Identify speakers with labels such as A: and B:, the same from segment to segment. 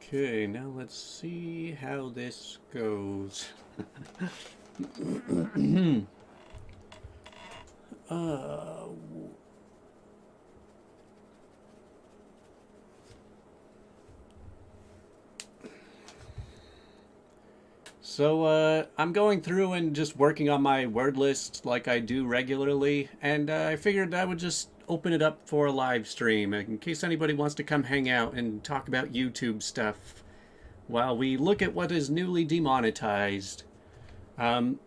A: Okay, now let's see how this goes. uh, I'm going through and just working on my word list like I do regularly, and I figured I would just open it up for a live stream in case anybody wants to come hang out and talk about YouTube stuff while we look at what is newly demonetized. Um,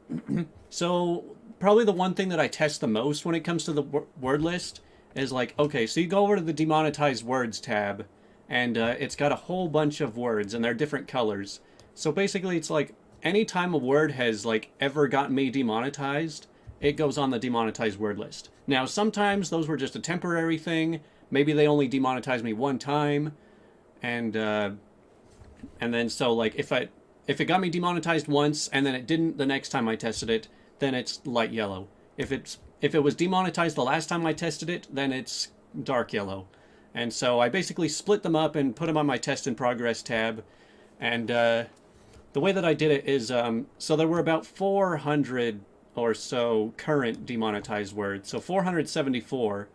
A: so probably the one thing that I test the most when it comes to the word list is like, okay, so you go over to the demonetized words tab, and it's got a whole bunch of words, and they're different colors. So basically, it's like anytime a word has like ever gotten me demonetized, it goes on the demonetized word list. Now, sometimes those were just a temporary thing. Maybe they only demonetized me one time, and then so like if it got me demonetized once and then it didn't the next time I tested it, then it's light yellow. If it was demonetized the last time I tested it, then it's dark yellow. And so I basically split them up and put them on my test in progress tab. And the way that I did it is so there were about 400 or so current demonetized words. So 474,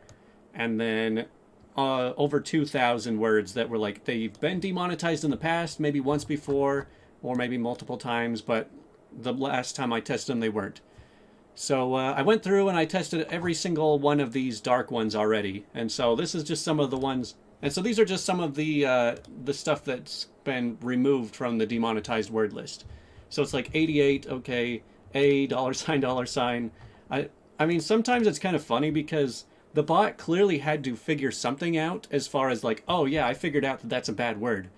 A: and then over 2,000 words that were like they've been demonetized in the past, maybe once before, or maybe multiple times, but the last time I tested them, they weren't. So I went through and I tested every single one of these dark ones already, and so this is just some of the ones. And so these are just some of the stuff that's been removed from the demonetized word list. So it's like 88, okay, a dollar sign, dollar sign. I mean, sometimes it's kind of funny because the bot clearly had to figure something out as far as like, oh yeah, I figured out that that's a bad word.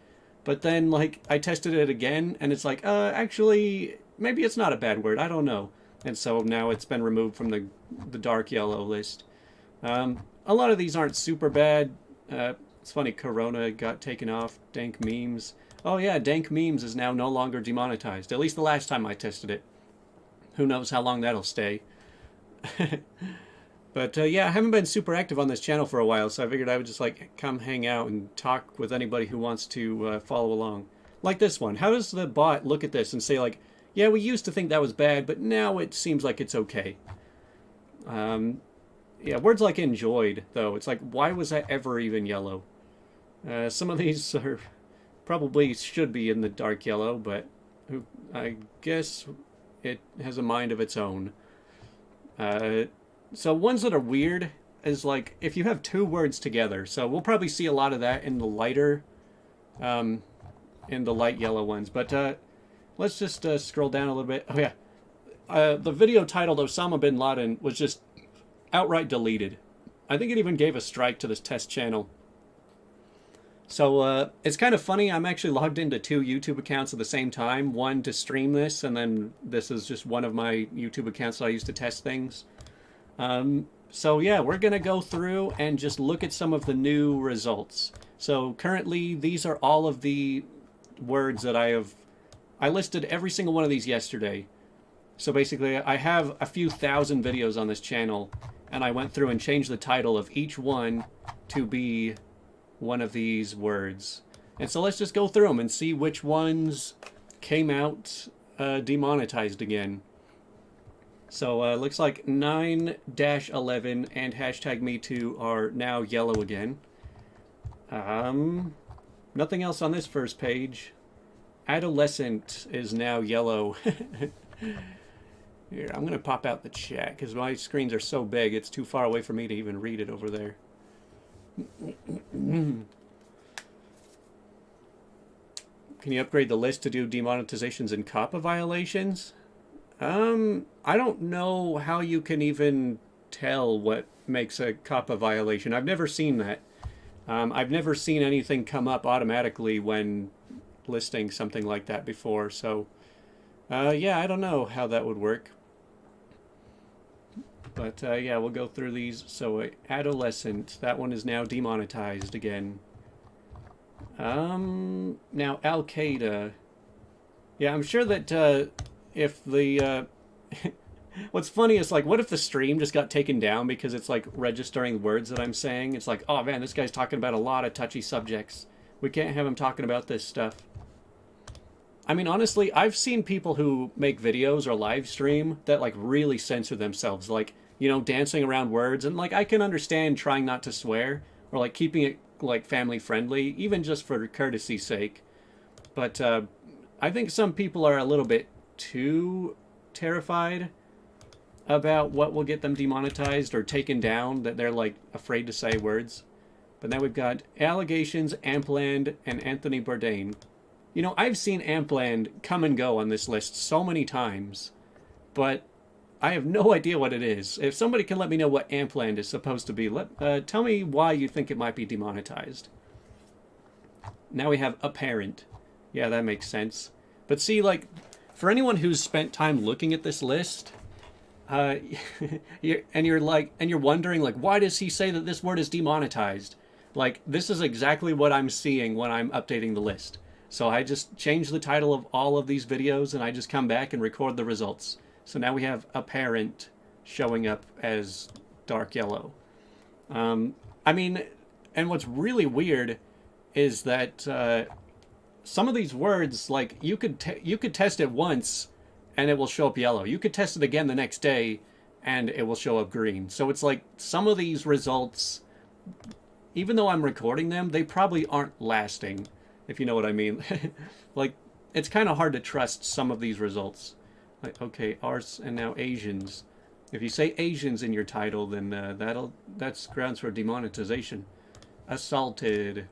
A: But then like I tested it again and it's like, actually, maybe it's not a bad word. I don't know. And so now it's been removed from the dark yellow list. A lot of these aren't super bad. It's funny, Corona got taken off. Dank memes. Oh yeah, dank memes is now no longer demonetized. At least the last time I tested it. Who knows how long that'll stay. But yeah, I haven't been super active on this channel for a while, so I figured I would just like come hang out and talk with anybody who wants to follow along. Like this one. How does the bot look at this and say like, yeah, we used to think that was bad, but now it seems like it's okay. Yeah, words like enjoyed, though. It's like, why was that ever even yellow? Some of these are probably should be in the dark yellow, but I guess it has a mind of its own. So ones that are weird is like if you have two words together. So we'll probably see a lot of that in the lighter, in the light yellow ones. But let's just scroll down a little bit. Oh yeah, the video titled Osama bin Laden was just outright deleted. I think it even gave a strike to this test channel. So it's kind of funny. I'm actually logged into two YouTube accounts at the same time. One to stream this, and then this is just one of my YouTube accounts that I use to test things. So yeah, we're going to go through and just look at some of the new results. So currently, these are all of the words that I listed every single one of these yesterday. So basically, I have a few thousand videos on this channel, and I went through and changed the title of each one to be one of these words. And so let's just go through them and see which ones came out demonetized again. So it looks like 9-11 and hashtag MeToo are now yellow again. Nothing else on this first page. Adolescent is now yellow. Here, I'm going to pop out the chat because my screens are so big it's too far away for me to even read it over there. Can you upgrade the list to do demonetizations and COPPA violations? I don't know how you can even tell what makes a COPPA violation. I've never seen that. I've never seen anything come up automatically when listing something like that before. So, yeah, I don't know how that would work. But, yeah, we'll go through these. So, adolescent, that one is now demonetized again. Now, Al-Qaeda. Yeah, I'm sure that, if the, what's funny is, like, what if the stream just got taken down because it's, like, registering words that I'm saying? It's like, oh, man, this guy's talking about a lot of touchy subjects. We can't have him talking about this stuff. I mean, honestly, I've seen people who make videos or live stream that like really censor themselves, like, you know, dancing around words. And like, I can understand trying not to swear or like keeping it like family friendly, even just for courtesy's sake. But I think some people are a little bit too terrified about what will get them demonetized or taken down, that they're like afraid to say words. But now we've got allegations, Ampland, and Anthony Bourdain. You know, I've seen Ampland come and go on this list so many times, but I have no idea what it is. If somebody can let me know what Ampland is supposed to be, tell me why you think it might be demonetized. Now we have apparent. Yeah, that makes sense. But see, like, for anyone who's spent time looking at this list, you're wondering, like, why does he say that this word is demonetized? Like, this is exactly what I'm seeing when I'm updating the list. So I just change the title of all of these videos and I just come back and record the results. So now we have apparent showing up as dark yellow. I mean, and what's really weird is that some of these words, like, you could test it once and it will show up yellow. You could test it again the next day and it will show up green. So it's like some of these results, even though I'm recording them, they probably aren't lasting, if you know what I mean. Like, it's kind of hard to trust some of these results. Like, okay, arts and now Asians. If you say Asians in your title, then that's grounds for demonetization. Assaulted.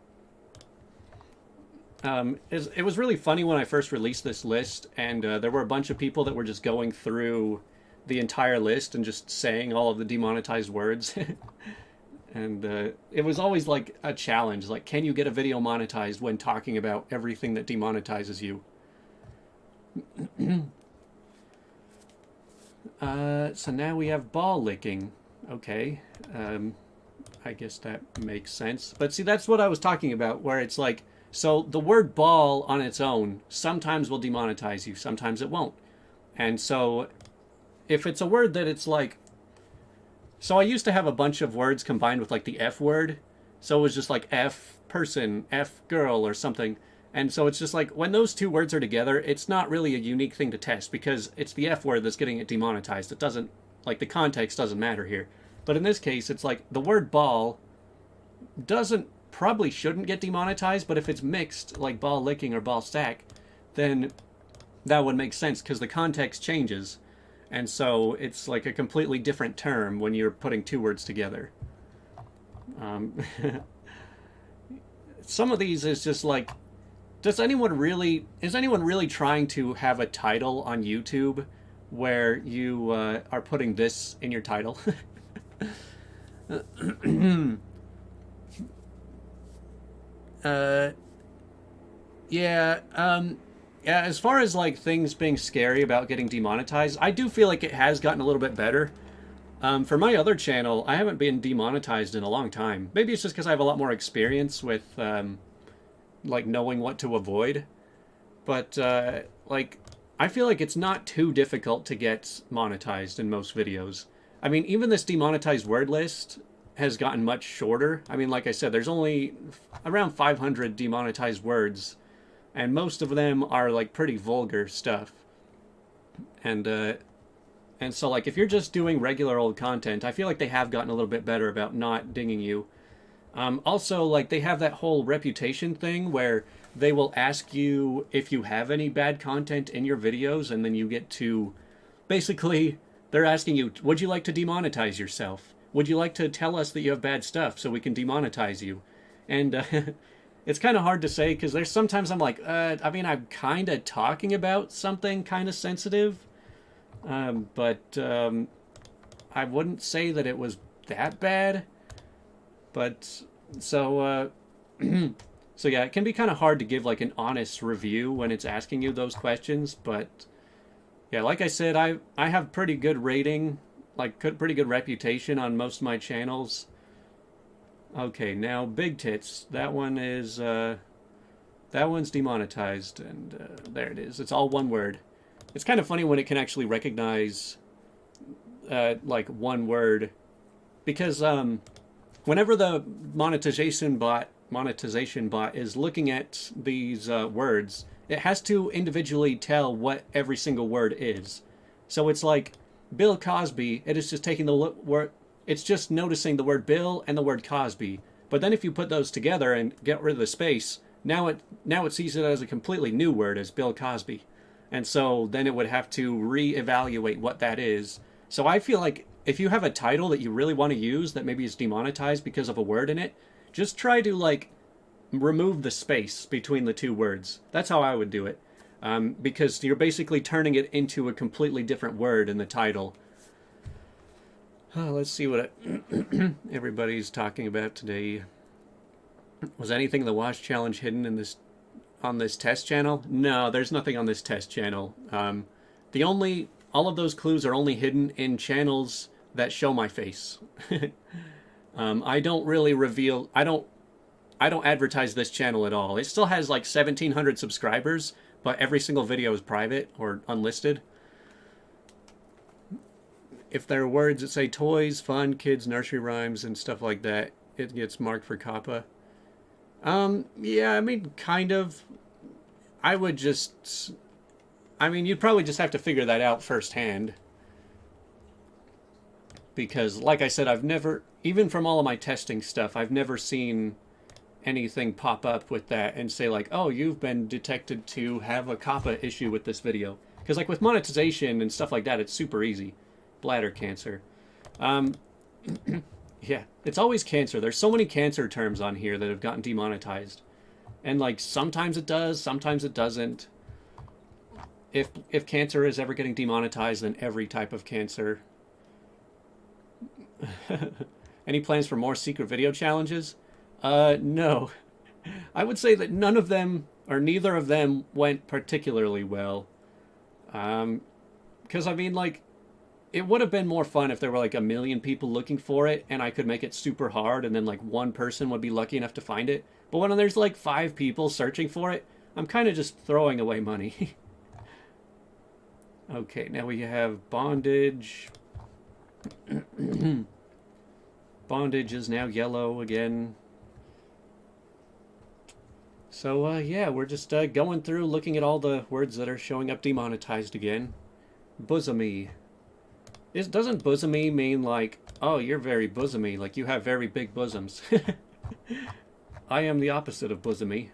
A: It was really funny when I first released this list, and there were a bunch of people that were just going through the entire list and just saying all of the demonetized words. And it was always like a challenge, like, can you get a video monetized when talking about everything that demonetizes you? So now we have ball licking. Okay, I guess that makes sense. But see, that's what I was talking about, where it's like, so the word ball on its own sometimes will demonetize you, sometimes it won't. And so if it's a word that it's like, so I used to have a bunch of words combined with like the F word. So it was just like F person, F girl or something. And so it's just like, when those two words are together, it's not really a unique thing to test because it's the F word that's getting it demonetized. It doesn't, like, the context doesn't matter here. But in this case, it's like the word ball probably shouldn't get demonetized, but if it's mixed, like ball licking or ball stack, then that would make sense because the context changes. And so it's like a completely different term when you're putting two words together. Some of these is just like, is anyone really trying to have a title on YouTube where you are putting this in your title? Yeah, as far as like things being scary about getting demonetized, I do feel like it has gotten a little bit better. For my other channel, I haven't been demonetized in a long time. Maybe it's just because I have a lot more experience with like knowing what to avoid. But like, I feel like it's not too difficult to get monetized in most videos. I mean, even this demonetized word list has gotten much shorter. I mean, like I said, there's only around 500 demonetized words, and most of them are like pretty vulgar stuff. And so like, if you're just doing regular old content, I feel like they have gotten a little bit better about not dinging you. Also, like, they have that whole reputation thing where they will ask you if you have any bad content in your videos, and then you get to, basically, they're asking you, would you like to demonetize yourself? Would you like to tell us that you have bad stuff so we can demonetize you? And it's kind of hard to say, because there's sometimes I'm like, I mean, I'm kind of talking about something kind of sensitive, but I wouldn't say that it was that bad. But so so yeah, it can be kind of hard to give like an honest review when it's asking you those questions. But yeah, like I said, I have pretty good rating, like pretty good reputation on most of my channels. Okay, now big tits. That one is that one's demonetized, and there it is. It's all one word. It's kind of funny when it can actually recognize like one word, because whenever the monetization bot monetization bot is looking at these words, it has to individually tell what every single word is. So it's like Bill Cosby, it is just taking the word, it's just noticing the word Bill and the word Cosby. But then if you put those together and get rid of the space, now it sees it as a completely new word, as Bill Cosby. And so then it would have to reevaluate what that is. So I feel like if you have a title that you really want to use that maybe is demonetized because of a word in it, just try to like remove the space between the two words. That's how I would do it. Because you're basically turning it into a completely different word in the title. Let's see what everybody's talking about today. Was anything in the Wash Challenge hidden in this on this test channel? No, there's nothing on this test channel. All of those clues are only hidden in channels that show my face. I don't really reveal. I don't advertise this channel at all. It still has like 1,700 subscribers, but every single video is private or unlisted. If there are words that say toys, fun, kids, nursery rhymes, and stuff like that, it gets marked for COPPA. Yeah, I mean, kind of. You'd probably just have to figure that out firsthand. Because, like I said, I've never, even from all of my testing stuff, I've never seen anything pop up with that and say like, oh, you've been detected to have a COPPA issue with this video. Because like with monetization and stuff like that, it's super easy. Bladder cancer. Yeah, it's always cancer. There's so many cancer terms on here that have gotten demonetized. And like sometimes it does, sometimes it doesn't. If cancer is ever getting demonetized, then every type of cancer. Any plans for more secret video challenges? No. I would say that none of them, or neither of them, went particularly well. Because, I mean, like, it would have been more fun if there were, like, 1 million people looking for it, and I could make it super hard, and then, like, one person would be lucky enough to find it. But when there's, like, 5 people searching for it, I'm kind of just throwing away money. Okay, now we have bondage. Bondage is now yellow again. So, yeah, we're just going through, looking at all the words that are showing up demonetized again. Bosomy. Doesn't bosomy mean like, oh, you're very bosomy, like you have very big bosoms? I am the opposite of bosomy.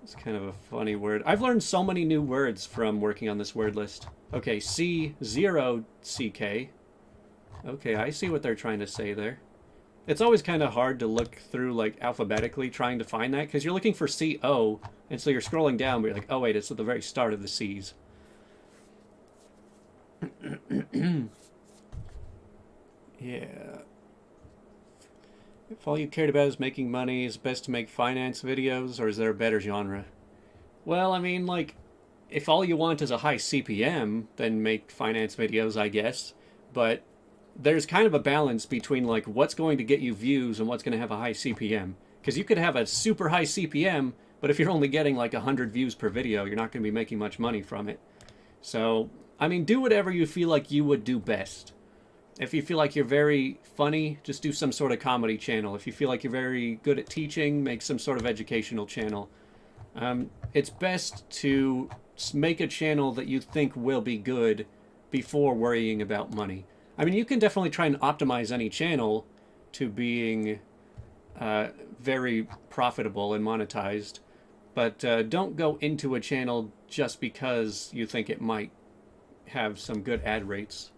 A: It's kind of a funny word. I've learned so many new words from working on this word list. Okay, C0CK. Okay, I see what they're trying to say there. It's always kind of hard to look through, like, alphabetically trying to find that, because you're looking for CO, and so you're scrolling down, but you're like, oh, wait, it's at the very start of the C's. Yeah. If all you cared about is making money, is it best to make finance videos, or is there a better genre? Well, I mean, like, if all you want is a high CPM, then make finance videos, I guess. But there's kind of a balance between, like, what's going to get you views and what's going to have a high CPM. Because you could have a super high CPM, but if you're only getting, like, 100 views per video, you're not going to be making much money from it. So, I mean, do whatever you feel like you would do best. If you feel like you're very funny, just do some sort of comedy channel. If you feel like you're very good at teaching, make some sort of educational channel. It's best to make a channel that you think will be good before worrying about money. I mean, you can definitely try and optimize any channel to being very profitable and monetized, but don't go into a channel just because you think it might have some good ad rates.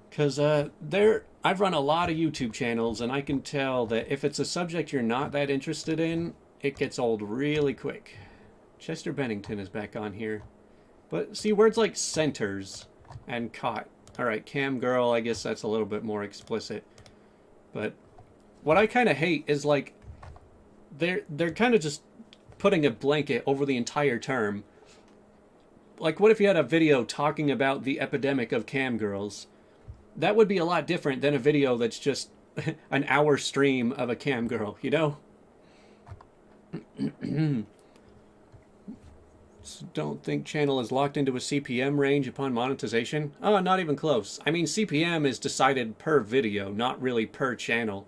A: Because I've run a lot of YouTube channels, and I can tell that if it's a subject you're not that interested in, it gets old really quick. Chester Bennington is back on here. But see, words like centers and caught. Alright, cam girl, I guess that's a little bit more explicit. But what I kind of hate is, like, they're kind of just putting a blanket over the entire term. Like, what if you had a video talking about the epidemic of cam girls? That would be a lot different than a video that's just an hour stream of a cam girl, you know? Don't think channel is locked into a CPM range upon monetization. Oh, not even close. I mean, CPM is decided per video, not really per channel.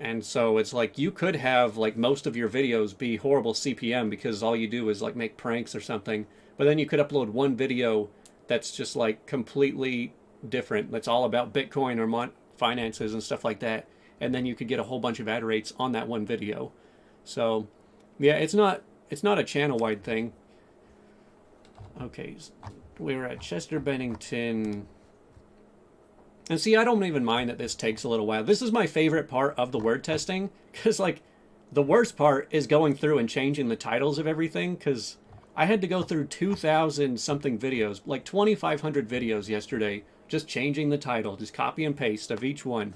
A: And so it's like you could have like most of your videos be horrible CPM because all you do is like make pranks or something. But then you could upload one video that's just like completely different. That's all about Bitcoin or finances and stuff like that. And then you could get a whole bunch of ad rates on that one video. So yeah, it's not a channel-wide thing. Okay, we're at Chester Bennington. And see, I don't even mind that this takes a little while. This is my favorite part of the word testing, because like the worst part is going through and changing the titles of everything, because I had to go through 2,000 something videos, like 2,500 videos yesterday, just changing the title, just copy and paste of each one.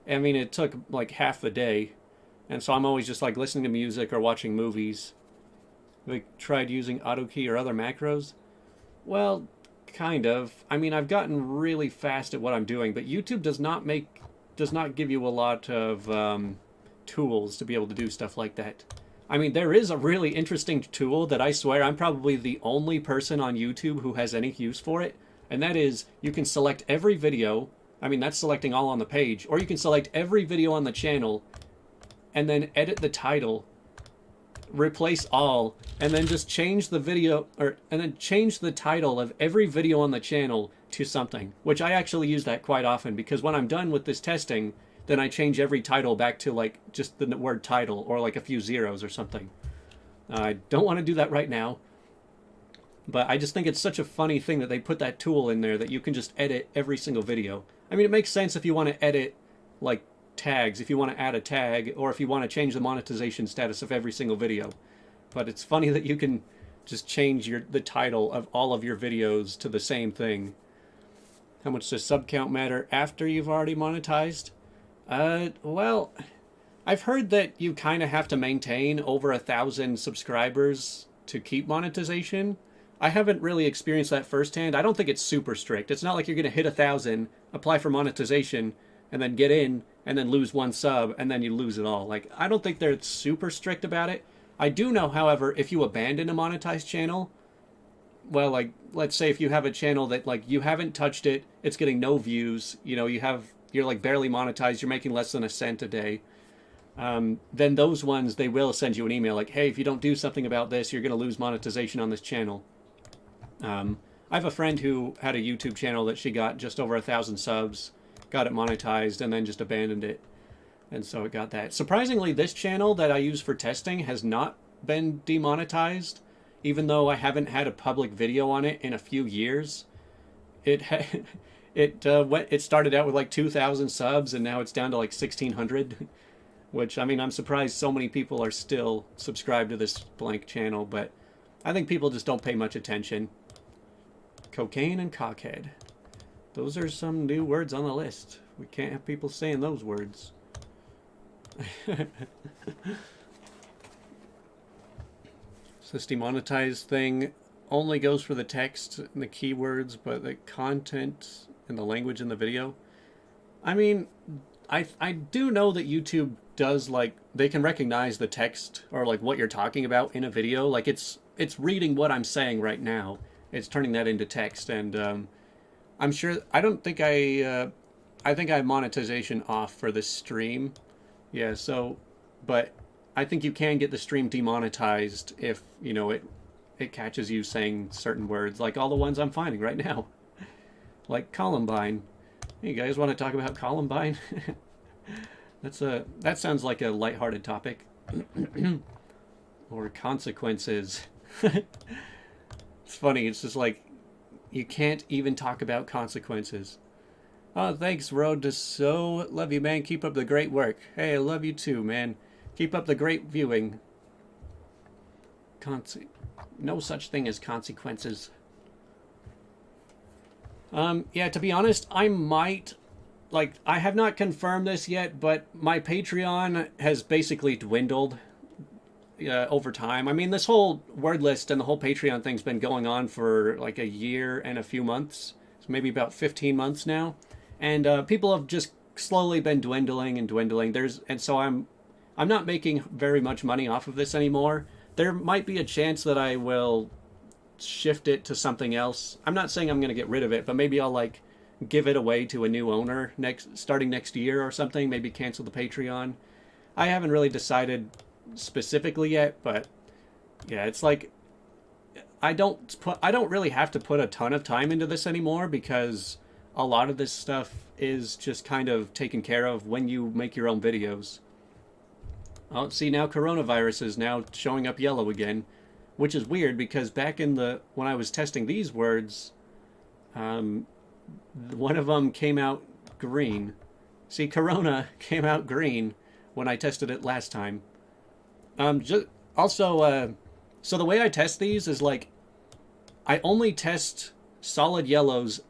A: I mean, it took like half the day, and so I'm always just like listening to music or watching movies. We tried using AutoKey or other macros. Well, kind of. I mean, I've gotten really fast at what I'm doing, but YouTube does not give you a lot of tools to be able to do stuff like that. I mean, there is a really interesting tool that I swear I'm probably the only person on YouTube who has any use for it, and that is you can select every video. I mean, that's selecting all on the page, or you can select every video on the channel and then edit the title, replace all, and then just change the video and then change the title of every video on the channel to something, which I actually use that quite often, because when I'm done with this testing, then I change every title back to like just the word title or like a few zeros or something. I don't want to do that right now, but I just think it's such a funny thing that they put that tool in there that you can just edit every single video. I mean, it makes sense if you want to edit like tags, if you want to add a tag, or if you want to change the monetization status of every single video. But it's funny that you can just change the title of all of your videos to the same thing. How much does sub count matter after you've already monetized? Well, I've heard that you kind of have to maintain over 1,000 subscribers to keep monetization. I haven't really experienced that firsthand. I don't think it's super strict. It's not like you're going to hit 1,000, apply for monetization, and then get in, and then lose one sub, and then you lose it all. Like, I don't think they're super strict about it. I do know, however, if you abandon a monetized channel, well, like, let's say if you have a channel that, like, you haven't touched it, it's getting no views, you know, you're, like, barely monetized, you're making less than a cent a day, then those ones, they will send you an email like, hey, if you don't do something about this, you're going to lose monetization on this channel. I have a friend who had a YouTube channel that she got just over 1,000 subs, got it monetized, and then just abandoned it. And so it got that. Surprisingly, this channel that I use for testing has not been demonetized, even though I haven't had a public video on it in a few years. It started out with like 2,000 subs, and now it's down to like 1,600, which, I mean, I'm surprised so many people are still subscribed to this blank channel, but I think people just don't pay much attention. Cocaine and cockhead. Those are some new words on the list. We can't have people saying those words. So this demonetized thing only goes for the text and the keywords, but the content and the language in the video. I mean, I do know that YouTube does, like, they can recognize the text or like what you're talking about in a video. Like it's reading what I'm saying right now. It's turning that into text, and I'm sure, I think I have monetization off for this stream. Yeah, so, but I think you can get the stream demonetized if, you know, it catches you saying certain words, like all the ones I'm finding right now. Like Columbine. Hey, you guys want to talk about Columbine? That sounds like a lighthearted topic. Or consequences. It's funny, it's just like, you can't even talk about consequences. Oh, thanks, Road to So. Love you, man. Keep up the great work. Hey, I love you too, man. Keep up the great viewing. No such thing as consequences. Yeah, to be honest, I might, like, I have not confirmed this yet, but my Patreon has basically dwindled over time. I mean, this whole word list and the whole Patreon thing's been going on for like a year and a few months. So maybe about 15 months now. And people have just slowly been dwindling and dwindling. And so I'm not making very much money off of this anymore. There might be a chance that I will shift it to something else. I'm not saying I'm going to get rid of it, but maybe I'll like give it away to a new owner starting next year or something. Maybe cancel the Patreon. I haven't really decided specifically yet, but yeah, it's like I don't really have to put a ton of time into this anymore because a lot of this stuff is just kind of taken care of when you make your own videos. Oh, see, now coronavirus is now showing up yellow again, which is weird because back in when I was testing these words, one of them came out green. See, corona came out green when I tested it last time. So the way I test these is like, I only test solid yellows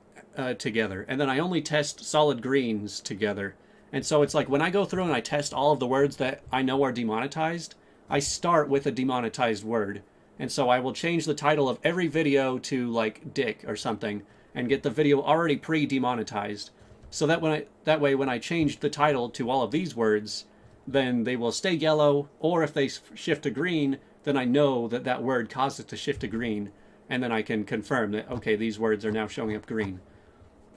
A: together, and then I only test solid greens together. And so it's like when I go through and I test all of the words that I know are demonetized, I start with a demonetized word. And so I will change the title of every video to like dick or something and get the video already pre-demonetized. So that way when I change the title to all of these words, then they will stay yellow, or if they shift to green, then I know that that word caused it to shift to green, and then I can confirm that, okay, these words are now showing up green.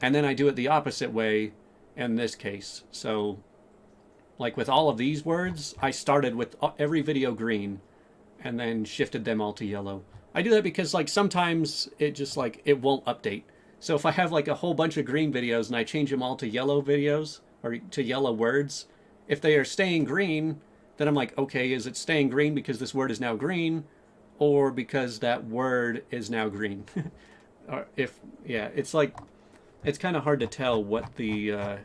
A: And then I do it the opposite way in this case. So, like with all of these words, I started with every video green, and then shifted them all to yellow. I do that because like sometimes it just like, it won't update. So if I have like a whole bunch of green videos and I change them all to yellow videos, or to yellow words, if they are staying green, then I'm like, okay, is it staying green because this word is now green, or because that word is now green? Or it's like, it's kind of hard to tell what the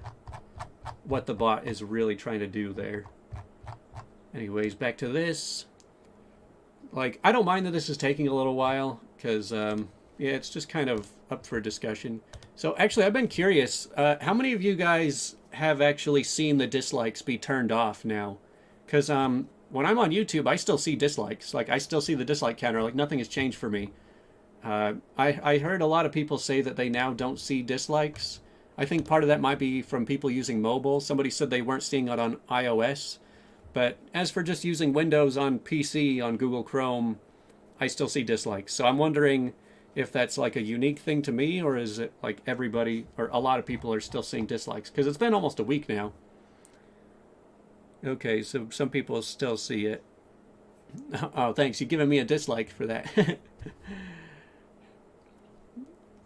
A: bot is really trying to do there. Anyways, back to this. Like, I don't mind that this is taking a little while, because, yeah, it's just kind of up for discussion. So, actually, I've been curious, how many of you guys have actually seen the dislikes be turned off now? Because, when I'm on YouTube, I still see dislikes. Like, I still see the dislike counter. Like, nothing has changed for me. I heard a lot of people say that they now don't see dislikes. I think part of that might be from people using mobile. Somebody said they weren't seeing it on iOS. But as for just using Windows on PC on Google Chrome, I still see dislikes. So I'm wondering if that's like a unique thing to me, or is it like everybody, or a lot of people are still seeing dislikes? Because it's been almost a week now. Okay, so some people still see it. Oh, thanks. You're giving me a dislike for that.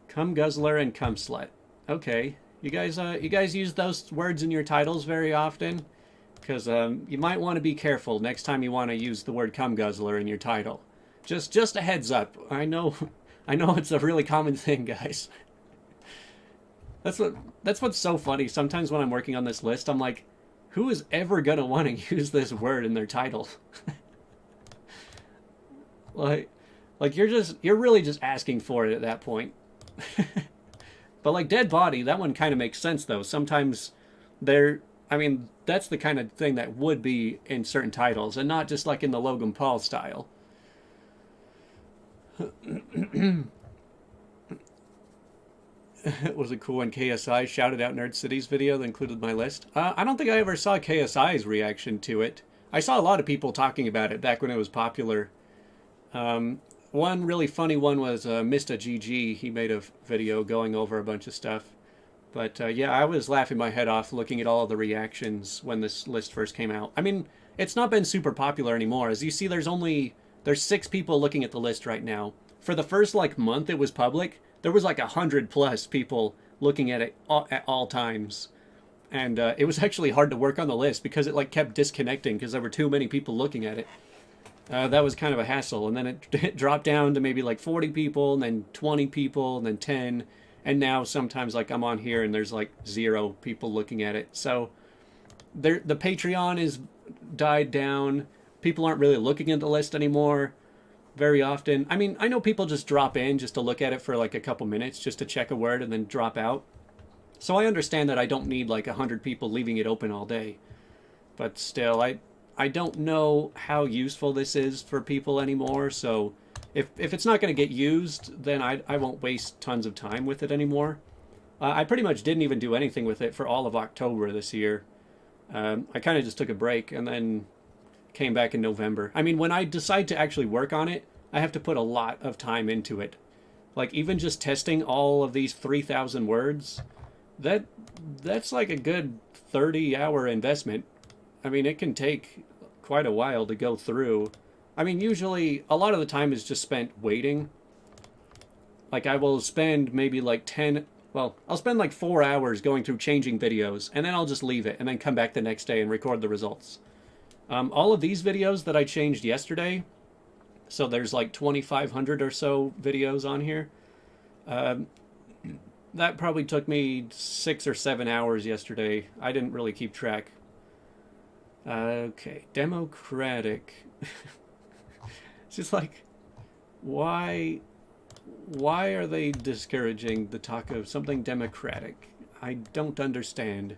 A: Cum guzzler and cum slut. Okay, you guys use those words in your titles very often, because you might want to be careful next time you want to use the word cum guzzler in your title. Just a heads up. I know it's a really common thing, guys. That's what's so funny. Sometimes when I'm working on this list, I'm like, who is ever gonna want to use this word in their title? like you're really just asking for it at that point. But like dead body, that one kind of makes sense though. Sometimes that's the kind of thing that would be in certain titles, and not just like in the Logan Paul style. Was it cool when KSI shouted out Nerd City's video that included my list? I don't think I ever saw KSI's reaction to it. I saw a lot of people talking about it back when it was popular. One really funny one was Mr. GG. He made a video going over a bunch of stuff. But yeah, I was laughing my head off looking at all of the reactions when this list first came out. I mean, it's not been super popular anymore. As you see, there's 6 people looking at the list right now. For the first like month it was public, there was like 100+ people looking at it at all times. And it was actually hard to work on the list because it like kept disconnecting because there were too many people looking at it. That was kind of a hassle. And then it dropped down to maybe like 40 people, and then 20 people, and then 10. And now sometimes like I'm on here and there's like 0 people looking at it. So the Patreon is died down. People aren't really looking at the list anymore very often. I mean, I know people just drop in just to look at it for like a couple minutes just to check a word and then drop out. So I understand that I don't need like 100 people leaving it open all day. But still, I don't know how useful this is for people anymore. So if it's not going to get used, then I won't waste tons of time with it anymore. I pretty much didn't even do anything with it for all of October this year. I kind of just took a break and then came back in November. I mean, when I decide to actually work on it, I have to put a lot of time into it. Like even just testing all of these 3,000 words, that's like a good 30-hour investment. I mean, it can take quite a while to go through. I mean, usually a lot of the time is just spent waiting. Like I will spend maybe like 10, well, I'll spend like 4 hours going through changing videos, and then I'll just leave it and then come back the next day and record the results. All of these videos that I changed yesterday, so there's like 2,500 or so videos on here. That probably took me 6 or 7 hours yesterday. I didn't really keep track. Okay, democratic. It's just like, why are they discouraging the talk of something democratic? I don't understand.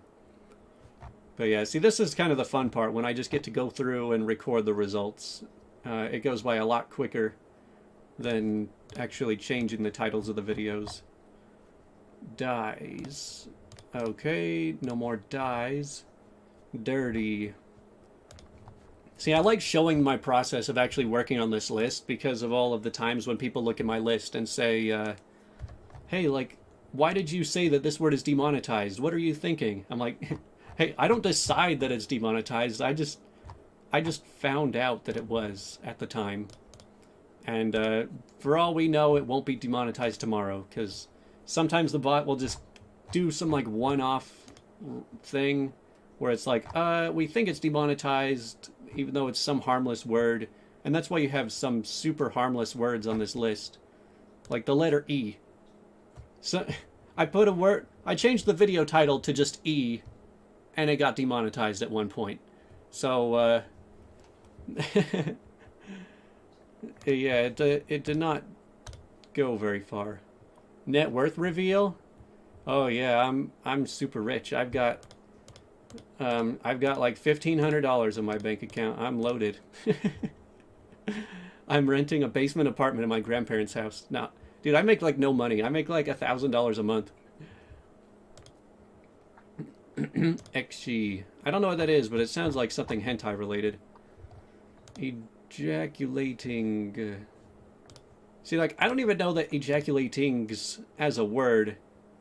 A: But yeah, see, this is kind of the fun part when I just get to go through and record the results. It goes by a lot quicker than actually changing the titles of the videos. Dies. Okay, no more dies. Dirty. See, I like showing my process of actually working on this list because of all of the times when people look at my list and say, hey, like, why did you say that this word is demonetized? What are you thinking? I'm like, hey, I don't decide that it's demonetized. I just found out that it was at the time. And for all we know, it won't be demonetized tomorrow because sometimes the bot will just do some like one-off thing where it's like, we think it's demonetized even though it's some harmless word. And that's why you have some super harmless words on this list. Like the letter E. So I put a word, I changed the video title to just E, and it got demonetized at one point. So, yeah, it did not go very far. Net worth reveal? Oh yeah, I'm super rich. I've got like $1,500 in my bank account. I'm loaded. I'm renting a basement apartment in my grandparents' house. Now, dude, I make like no money. I make like $1,000 a month. XG. I don't know what that is, but it sounds like something hentai related. Ejaculating. See, like, I don't even know that ejaculating as a word,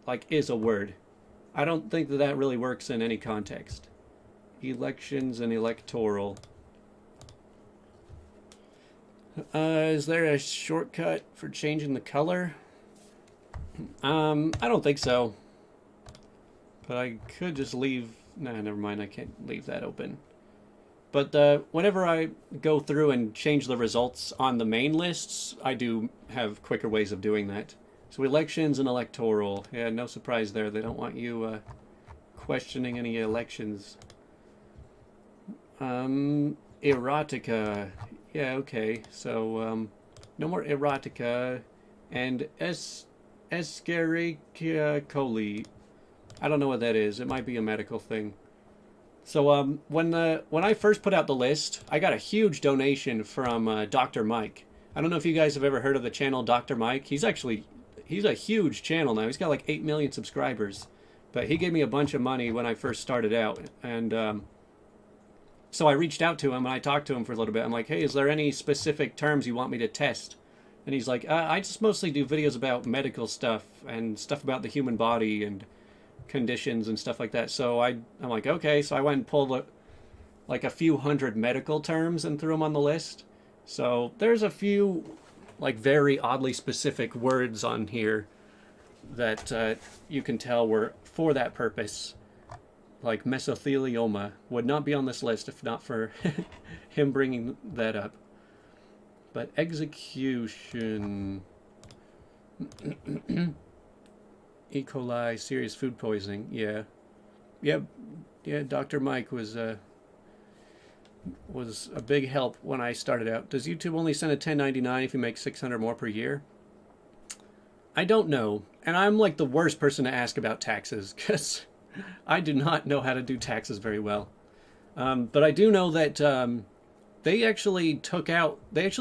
A: like, is a word. I don't think that that really works in any context. Elections and electoral. Is there a shortcut for changing the color? I don't think so. But I could just leave... Nah, never mind. I can't leave that open. But whenever I go through and change the results on the main lists, I do have quicker ways of doing that. So elections and electoral. Yeah, no surprise there. They don't want you questioning any elections. Erotica. Yeah, okay. So, no more erotica. And Escherichia I don't know what that is. It might be a medical thing. So when I first put out the list, I got a huge donation from Dr. Mike. I don't know if you guys have ever heard of the channel Dr. Mike. He's a huge channel now. He's got like 8 million subscribers. But he gave me a bunch of money when I first started out. And so I reached out to him and I talked to him for a little bit. I'm like, hey, is there any specific terms you want me to test? And he's like, I just mostly do videos about medical stuff and stuff about the human body and conditions and stuff like that. So I'm like, okay. So I went and pulled like a few hundred medical terms and threw them on the list. So there's a few like very oddly specific words on here that you can tell were for that purpose. Like mesothelioma would not be on this list if not for him bringing that up. But execution... E. coli, serious food poisoning. Yeah. Yeah, Dr. Mike was a big help when I started out. Does YouTube only send a 1099 if you make 600 more per year? I don't know. And I'm like the worst person to ask about taxes because I do not know how to do taxes very well. But I do know that they actually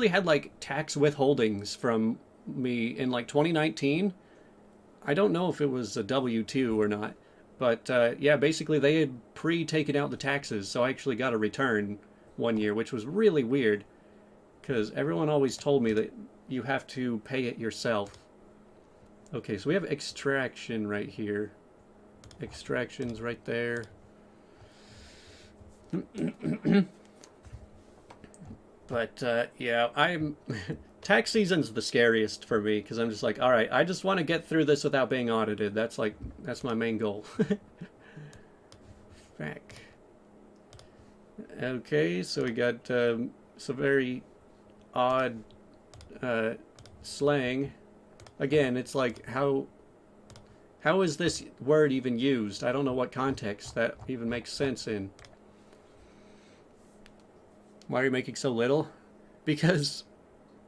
A: had like tax withholdings from me in like 2019. I don't know if it was a W-2 or not, but yeah, basically they had pre-taken out the taxes, so I actually got a return one year, which was really weird. because everyone always told me that you have to pay it yourself. Okay, so we have extraction right here. Extractions right there. But yeah, I'm tax season's the scariest for me because I'm just like, all right, I just want to get through this without being audited. That's my main goal. Back. Okay, so we got some very odd slang. Again, it's like how is this word even used? I don't know what context that even makes sense in. Why are you making so little? Because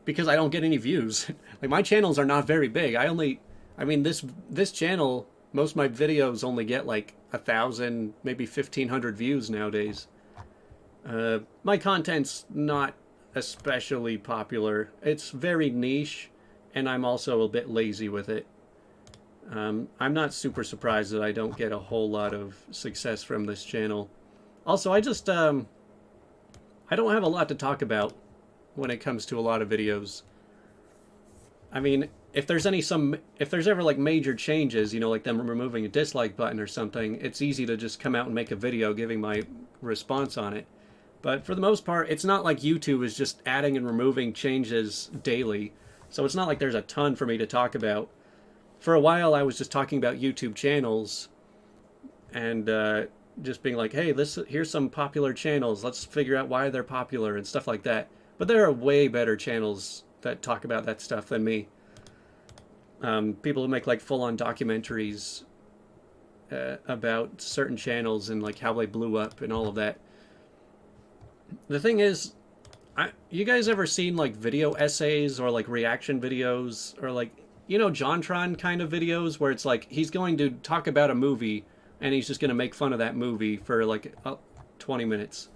A: I don't get any views. Like, my channels are not very big. I mean, this channel, most of my videos only get like 1,000, maybe 1,500 views nowadays. My content's not especially popular. It's very niche, and I'm also a bit lazy with it. I'm not super surprised that I don't get a whole lot of success from this channel. Also, I just I don't have a lot to talk about when it comes to a lot of videos. I mean, if there's ever like major changes, you know, like them removing a dislike button or something, it's easy to just come out and make a video giving my response on it. But for the most part, it's not like YouTube is just adding and removing changes daily. So it's not like there's a ton for me to talk about. For a while, I was just talking about YouTube channels and just being like, hey, here's some popular channels. Let's figure out why they're popular and stuff like that. But there are way better channels that talk about that stuff than me. People who make like full-on documentaries about certain channels and like how they blew up and all of that. The thing is, you guys ever seen like video essays or like reaction videos or like, you know, JonTron kind of videos where it's like he's going to talk about a movie and he's just going to make fun of that movie for like 20 minutes.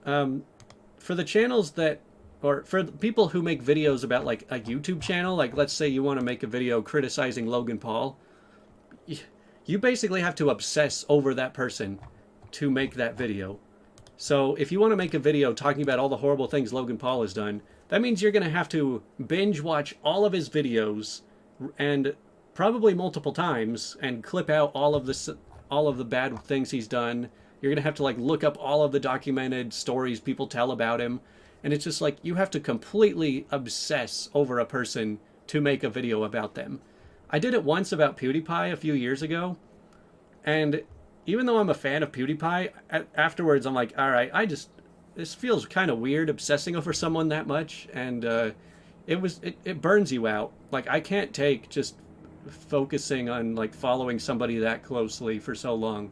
A: For the channels that, or for the people who make videos about like a YouTube channel, like let's say you want to make a video criticizing Logan Paul, you basically have to obsess over that person to make that video. So if you want to make a video talking about all the horrible things Logan Paul has done, that means you're going to have to binge watch all of his videos and probably multiple times and clip out all of the bad things he's done. You're going to have to like look up all of the documented stories people tell about him. And it's just like you have to completely obsess over a person to make a video about them. I did it once about PewDiePie a few years ago. And even though I'm a fan of PewDiePie, afterwards I'm like, all right, this feels kind of weird obsessing over someone that much. And it burns you out. Like, I can't take just focusing on like following somebody that closely for so long.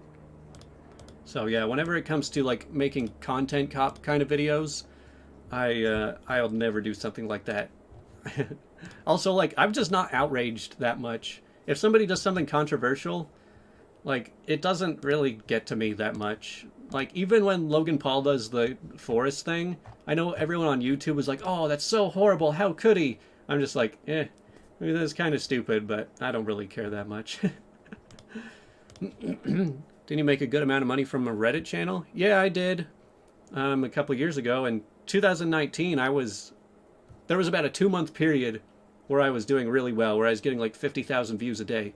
A: So yeah, whenever it comes to like making content cop kind of videos, I'll never do something like that. Also, like, I'm just not outraged that much. If somebody does something controversial, like, it doesn't really get to me that much. Like, even when Logan Paul does the forest thing, I know everyone on YouTube is like, oh, that's so horrible, how could he? I'm just like, that's kind of stupid, but I don't really care that much. Didn't you make a good amount of money from a Reddit channel? Yeah, I did. A couple years ago. In 2019, there was about a 2-month period where I was doing really well, where I was getting like 50,000 views a day.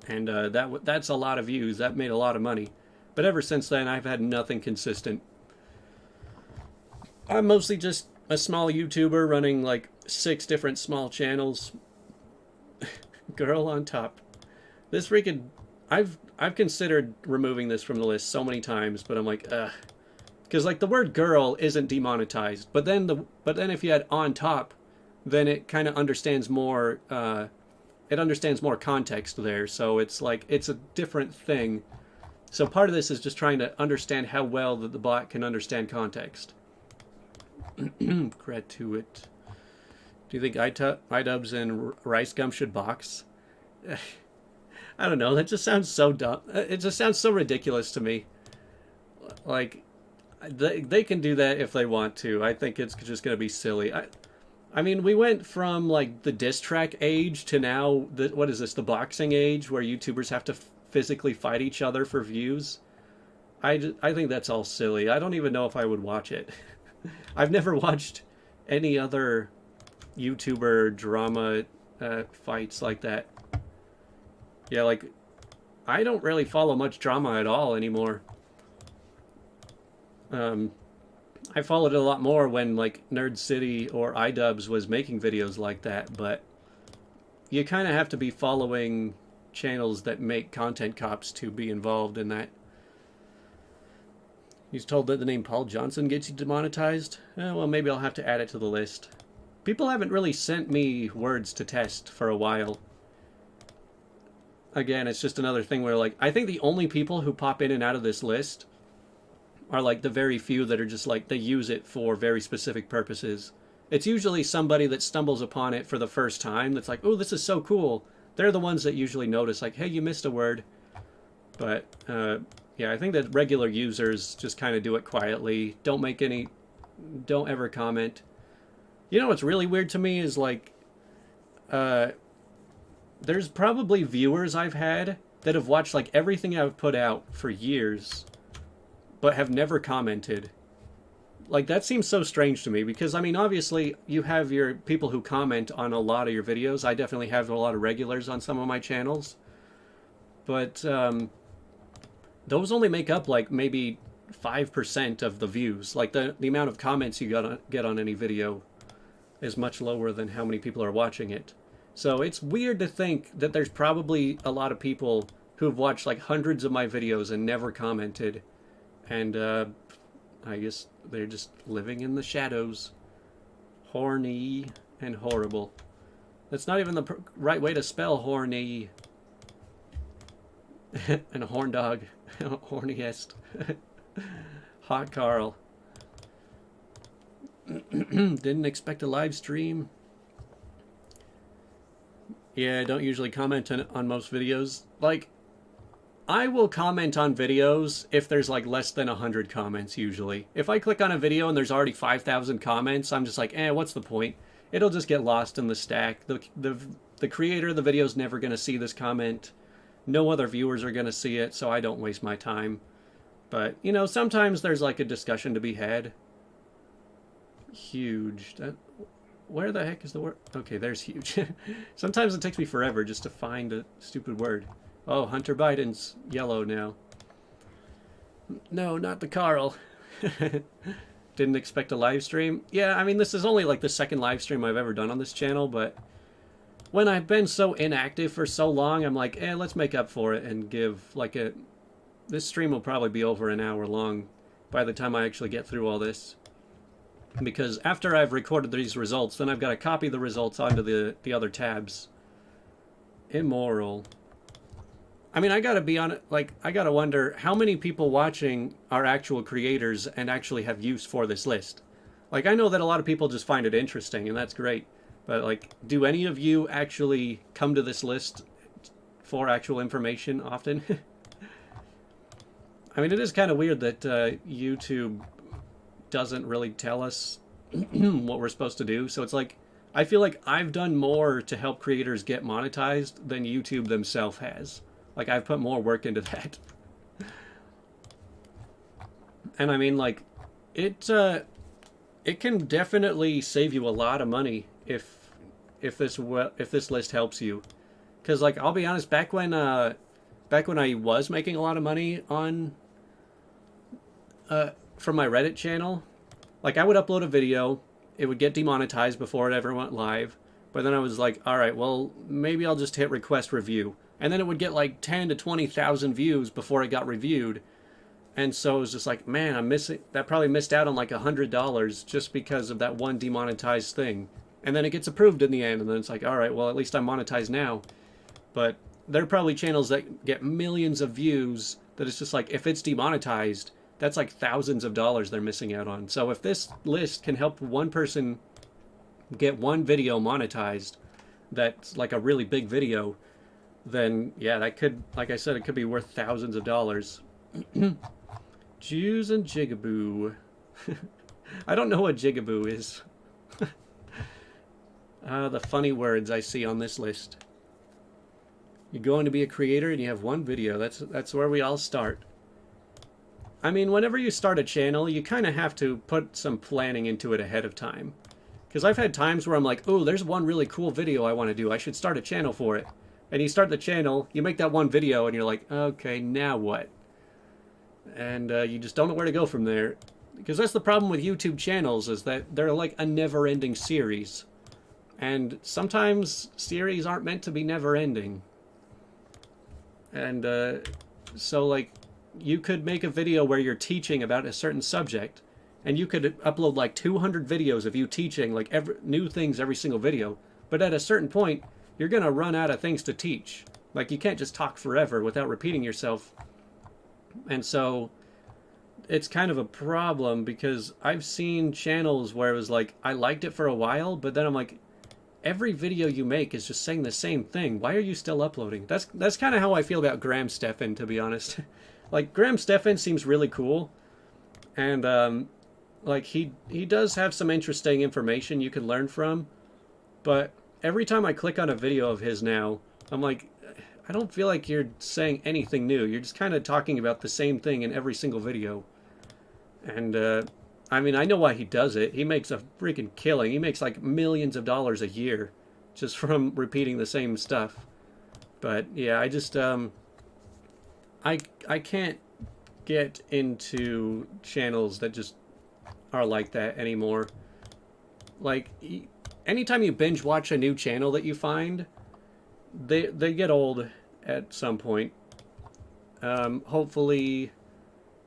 A: And that's a lot of views. That made a lot of money. But ever since then, I've had nothing consistent. I'm mostly just a small YouTuber running like 6 different small channels. Girl on top. This freaking... I've considered removing this from the list so many times, but I'm like, ugh. Because like the word girl isn't demonetized, but then if you had on top, then it kind of understands more. It understands more context there, so it's like it's a different thing. So part of this is just trying to understand how well the bot can understand context. Cred to it. Do you think iDubbbz and Rice Gum should box? I don't know. That just sounds so dumb. It just sounds so ridiculous to me. Like, they can do that if they want to. I think it's just going to be silly. I mean, we went from like the diss track age to now what is this? The boxing age, where YouTubers have to physically fight each other for views. I think that's all silly. I don't even know if I would watch it. I've never watched any other YouTuber drama fights like that. Yeah, like, I don't really follow much drama at all anymore. I followed it a lot more when, like, Nerd City or iDubbbz was making videos like that, but you kind of have to be following channels that make content cops to be involved in that. He's told that the name Paul Johnson gets you demonetized. Well, maybe I'll have to add it to the list. People haven't really sent me words to test for a while. Again, it's just another thing where, like, I think the only people who pop in and out of this list are, like, the very few that are just, like, they use it for very specific purposes. It's usually somebody that stumbles upon it for the first time that's like, oh, this is so cool. They're the ones that usually notice, like, hey, you missed a word. But, yeah, I think that regular users just kind of do it quietly. Don't ever comment. You know what's really weird to me is, like, there's probably viewers I've had that have watched, like, everything I've put out for years, but have never commented. Like, that seems so strange to me because, I mean, obviously, you have your people who comment on a lot of your videos. I definitely have a lot of regulars on some of my channels. But, those only make up, like, maybe 5% of the views. Like, the amount of comments you get on any video is much lower than how many people are watching it. So it's weird to think that there's probably a lot of people who've watched, like, hundreds of my videos and never commented. And, I guess they're just living in the shadows. Horny and horrible. That's not even the right way to spell horny. And a horn dog. Horniest. Hot Carl. Didn't expect a live stream. Yeah, I don't usually comment on most videos. Like, I will comment on videos if there's, like, less than 100 comments, usually. If I click on a video and there's already 5,000 comments, I'm just like, what's the point? It'll just get lost in the stack. The creator of the video is never going to see this comment. No other viewers are going to see it, so I don't waste my time. But, you know, sometimes there's, like, a discussion to be had. Huge. Where the heck is the word? Okay, there's huge. Sometimes it takes me forever just to find a stupid word. Oh, Hunter Biden's yellow now. No, not the Carl. Didn't expect a live stream. Yeah, I mean, this is only, like, the second live stream I've ever done on this channel, but when I've been so inactive for so long, I'm like, let's make up for it and give, like, this stream will probably be over an hour long by the time I actually get through all this. Because after I've recorded these results, then I've got to copy the results onto the other tabs. Immoral. I mean, I gotta be on it. Like, I gotta wonder how many people watching are actual creators and actually have use for this list. Like, I know that a lot of people just find it interesting, and that's great. But, like, do any of you actually come to this list for actual information often? I mean, it is kind of weird that YouTube doesn't really tell us what we're supposed to do. So it's like, I feel like I've done more to help creators get monetized than YouTube themselves has. Like, I've put more work into that. And I mean, like, it can definitely save you a lot of money if this list helps you. Because, like, I'll be honest, back when I was making a lot of money on from my Reddit channel, like, I would upload a video, it would get demonetized before it ever went live, but then I was like, alright, well, maybe I'll just hit request review. And then it would get like 10 to 20,000 views before it got reviewed. And so it was just like, man, that probably missed out on like $100 just because of that one demonetized thing. And then it gets approved in the end, and then it's like, alright, well, at least I'm monetized now. But there are probably channels that get millions of views that it's just like, if it's demonetized, that's like thousands of dollars they're missing out on. So if this list can help one person get one video monetized, that's like a really big video, then yeah, that could, like I said, it could be worth thousands of dollars. Jews and Jigaboo. I don't know what Jigaboo is. The funny words I see on this list. You're going to be a creator and you have one video. That's where we all start. I mean, whenever you start a channel, you kind of have to put some planning into it ahead of time. Because I've had times where I'm like, oh, there's one really cool video I want to do. I should start a channel for it. And you start the channel, you make that one video, and you're like, okay, now what? And you just don't know where to go from there. Because that's the problem with YouTube channels, is that they're like a never-ending series. And sometimes series aren't meant to be never-ending. And so, like, you could make a video where you're teaching about a certain subject, and you could upload like 200 videos of you teaching like new things every single video. But at a certain point, you're going to run out of things to teach. Like, you can't just talk forever without repeating yourself. And so it's kind of a problem, because I've seen channels where it was like, I liked it for a while, but then I'm like, every video you make is just saying the same thing. Why are you still uploading? That's kind of how I feel about Graham Stephan, to be honest. Like, Graham Stephan seems really cool. And, like, he does have some interesting information you can learn from. But every time I click on a video of his now, I'm like, I don't feel like you're saying anything new. You're just kind of talking about the same thing in every single video. And, I mean, I know why he does it. He makes a freaking killing. He makes like millions of dollars a year just from repeating the same stuff. But yeah, I just, I can't get into channels that just are like that anymore. Like, anytime you binge watch a new channel that you find, they get old at some point. Hopefully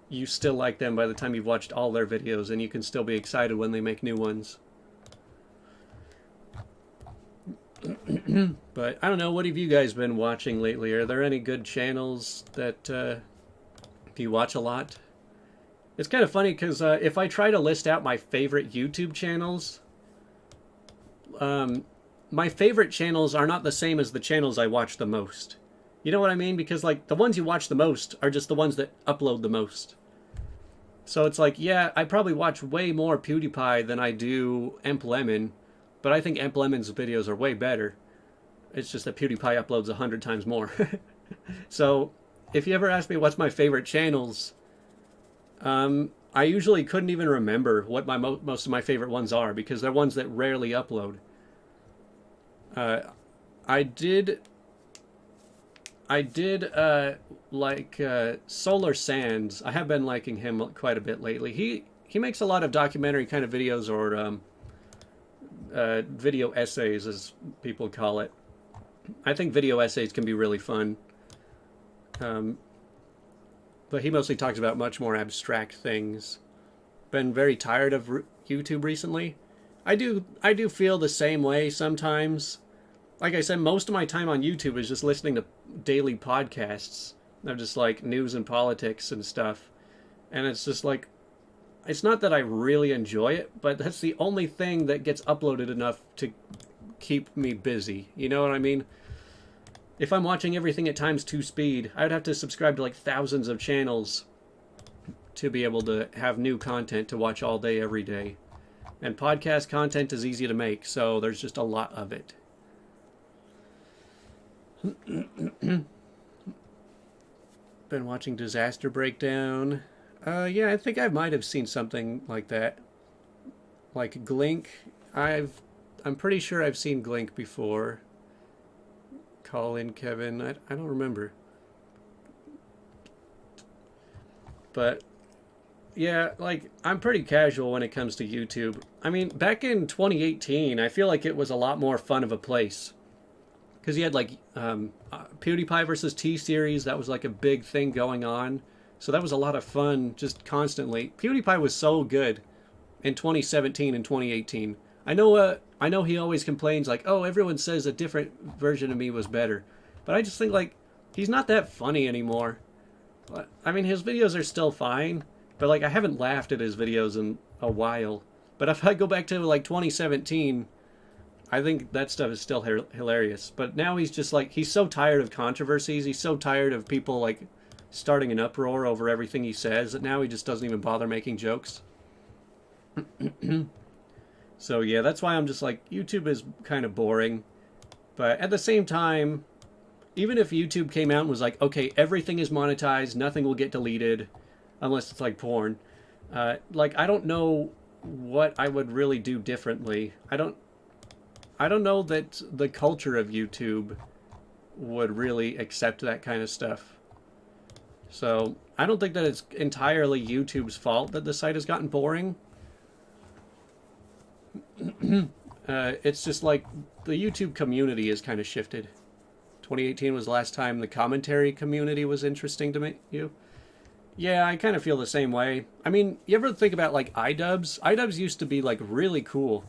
A: you still like them by the time you've watched all their videos, and you can still be excited when they make new ones. But I don't know, what have you guys been watching lately? Are there any good channels that you watch a lot? It's kind of funny, because if I try to list out my favorite YouTube channels, my favorite channels are not the same as the channels I watch the most. You know what I mean? Because, like, the ones you watch the most are just the ones that upload the most. So it's like, yeah, I probably watch way more PewDiePie than I do EmpLemon, but I think EmpLemon's videos are way better. It's just that PewDiePie uploads 100 times more. So, if you ever ask me what's my favorite channels, I usually couldn't even remember what my most of my favorite ones are, because they're ones that rarely upload. I did like Solar Sands. I have been liking him quite a bit lately. He makes a lot of documentary kind of videos, or video essays, as people call it. I think video essays can be really fun. But he mostly talks about much more abstract things. Been very tired of YouTube recently. I do feel the same way sometimes. Like I said, most of my time on YouTube is just listening to daily podcasts of just like news and politics and stuff. And it's just like, it's not that I really enjoy it, but that's the only thing that gets uploaded enough to keep me busy. You know what I mean? If I'm watching everything at times 2 speed, I would have to subscribe to like thousands of channels to be able to have new content to watch all day, every day. And podcast content is easy to make, so there's just a lot of it. Been watching Disaster Breakdown. Yeah, I think I might have seen something like that. Like Glink. I'm pretty sure I've seen Glink before. Call in Kevin. I don't remember. But yeah, like, I'm pretty casual when it comes to YouTube. I mean, back in 2018, I feel like it was a lot more fun of a place. Because you had, like, PewDiePie versus T-Series. That was, like, a big thing going on. So that was a lot of fun, just constantly. PewDiePie was so good in 2017 and 2018. I know he always complains, like, oh, everyone says a different version of me was better. But I just think, like, he's not that funny anymore. I mean, his videos are still fine. But, like, I haven't laughed at his videos in a while. But if I go back to, like, 2017... I think that stuff is still hilarious. But now he's just like, he's so tired of controversies. He's so tired of people like starting an uproar over everything he says that now he just doesn't even bother making jokes. So yeah, that's why I'm just like, YouTube is kind of boring. But at the same time, even if YouTube came out and was like, okay, everything is monetized, nothing will get deleted, unless it's like porn. Like, I don't know what I would really do differently. I don't know that the culture of YouTube would really accept that kind of stuff. So I don't think that it's entirely YouTube's fault that the site has gotten boring. It's just like the YouTube community has kind of shifted. 2018 was the last time the commentary community was interesting to me. You? Yeah, I kind of feel the same way. I mean, you ever think about like iDubbbz? iDubbbz used to be like really cool.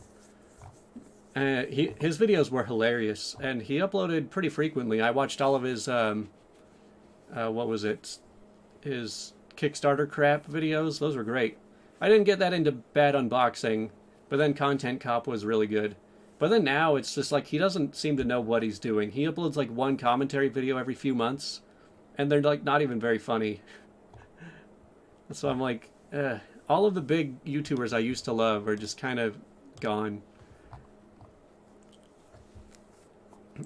A: His videos were hilarious, and he uploaded pretty frequently. I watched all of his what was it? His Kickstarter crap videos. Those were great. I didn't get that into bad unboxing, but then Content Cop was really good. But then now it's just like he doesn't seem to know what he's doing. He uploads like one commentary video every few months, and they're like not even very funny. So I'm like, all of the big YouTubers I used to love are just kind of gone.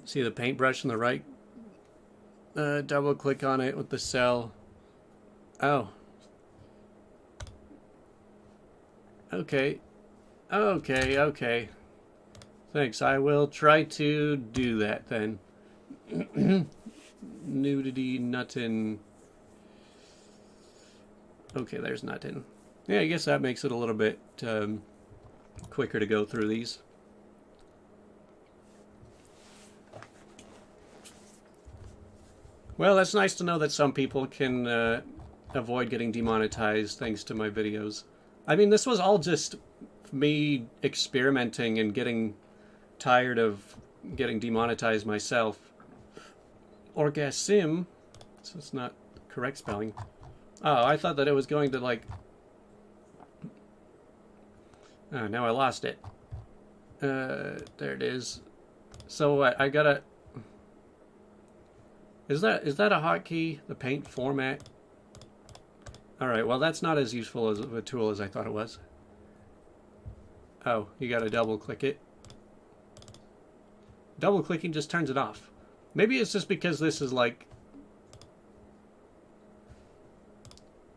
A: See the paintbrush on the right? Double click on it with the cell. Oh. Okay. Okay. Thanks. I will try to do that then. Nudity, nuttin'. Okay, there's nuttin'. Yeah, I guess that makes it a little bit quicker to go through these. Well, that's nice to know that some people can avoid getting demonetized thanks to my videos. I mean, this was all just me experimenting and getting tired of getting demonetized myself. Orgasm, so it's not correct spelling. Oh, I thought that it was going to like... Oh, now I lost it. There it is. So what, I gotta... Is that a hotkey? The paint format? Alright, well that's not as useful as a tool as I thought it was. Oh, you gotta double click it. Double clicking just turns it off. Maybe it's just because this is like...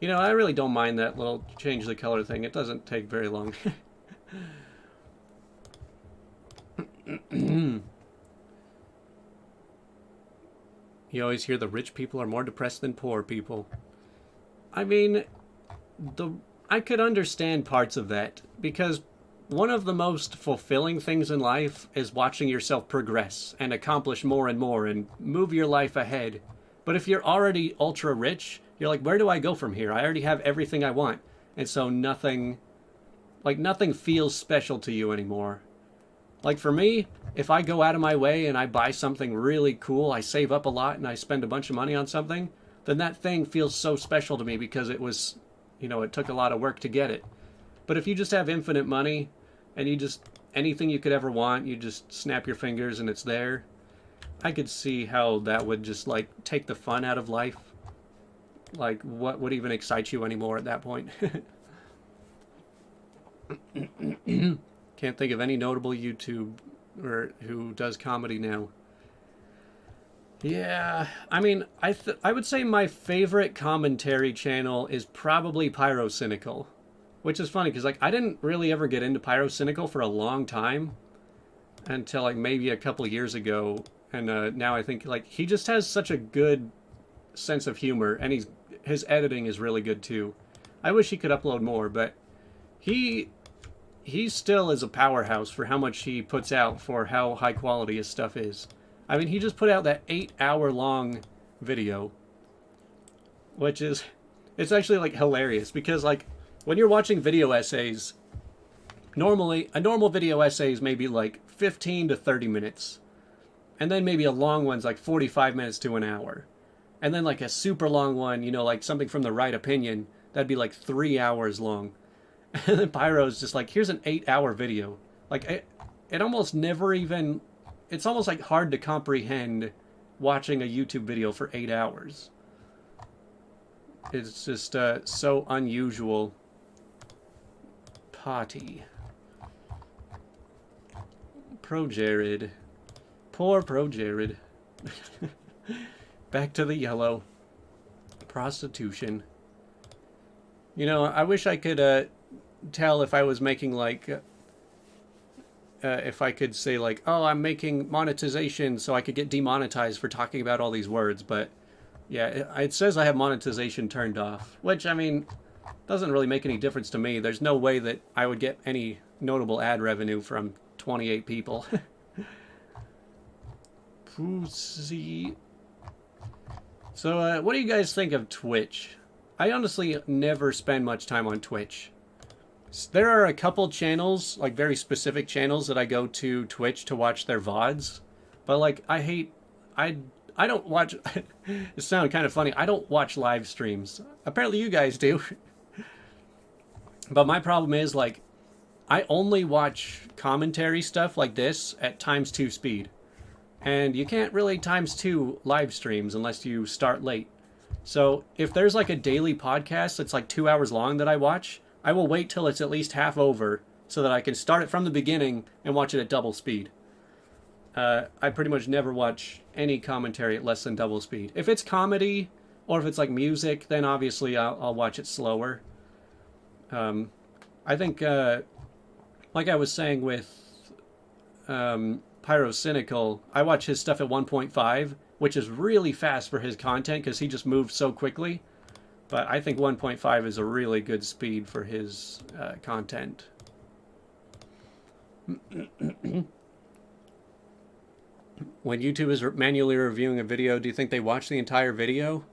A: You know, I really don't mind that little change the color thing. It doesn't take very long. You always hear the rich people are more depressed than poor people. I mean, I could understand parts of that, because one of the most fulfilling things in life is watching yourself progress and accomplish more and more and move your life ahead. But if you're already ultra rich, you're like, where do I go from here? I already have everything I want. And so nothing feels special to you anymore. Like for me, if I go out of my way and I buy something really cool, I save up a lot and I spend a bunch of money on something, then that thing feels so special to me because it was, you know, it took a lot of work to get it. But if you just have infinite money and you just, anything you could ever want, you just snap your fingers and it's there, I could see how that would just like take the fun out of life. Like what would even excite you anymore at that point? Can't think of any notable YouTube or who does comedy now. Yeah, I mean, I would say my favorite commentary channel is probably Pyrocynical, which is funny because like I didn't really ever get into Pyrocynical for a long time until like maybe a couple of years ago, and now I think like he just has such a good sense of humor, and his editing is really good too. I wish he could upload more, but he still is a powerhouse for how much he puts out, for how high quality his stuff is. I mean, he just put out that 8-hour-long video, which is, it's actually like hilarious because like when you're watching video essays, normally a normal video essay is maybe like 15 to 30 minutes, and then maybe a long one's like 45 minutes to an hour, and then like a super long one, you know, like something from The Right Opinion, that'd be like 3 hours long. And then Pyro's just like, here's an 8-hour video. Like, it almost never even... It's almost like hard to comprehend watching a YouTube video for 8 hours. It's just so unusual. Potty. Pro Jared. Poor Pro Jared. Back to the yellow. Prostitution. You know, I wish I could tell if I was making like, if I could say like, oh, I'm making monetization so I could get demonetized for talking about all these words. But yeah, it says I have monetization turned off, which, I mean, doesn't really make any difference to me. There's no way that I would get any notable ad revenue from 28 people. Pussy. So, what do you guys think of Twitch? I honestly never spend much time on Twitch. There are a couple channels, like very specific channels, that I go to Twitch to watch their VODs. But, like, I don't watch... It sounded kind of funny. I don't watch live streams. Apparently you guys do. But my problem is, like, I only watch commentary stuff like this at ×2 speed. And you can't really ×2 live streams unless you start late. So if there's like a daily podcast that's like 2 hours long that I watch, I will wait till it's at least half over so that I can start it from the beginning and watch it at double speed. I pretty much never watch any commentary at less than double speed. If it's comedy or if it's like music, then obviously I'll watch it slower. I think, like I was saying with Pyrocynical, I watch his stuff at 1.5, which is really fast for his content because he just moves so quickly. But I think 1.5 is a really good speed for his content. When YouTube is manually reviewing a video, do you think they watch the entire video?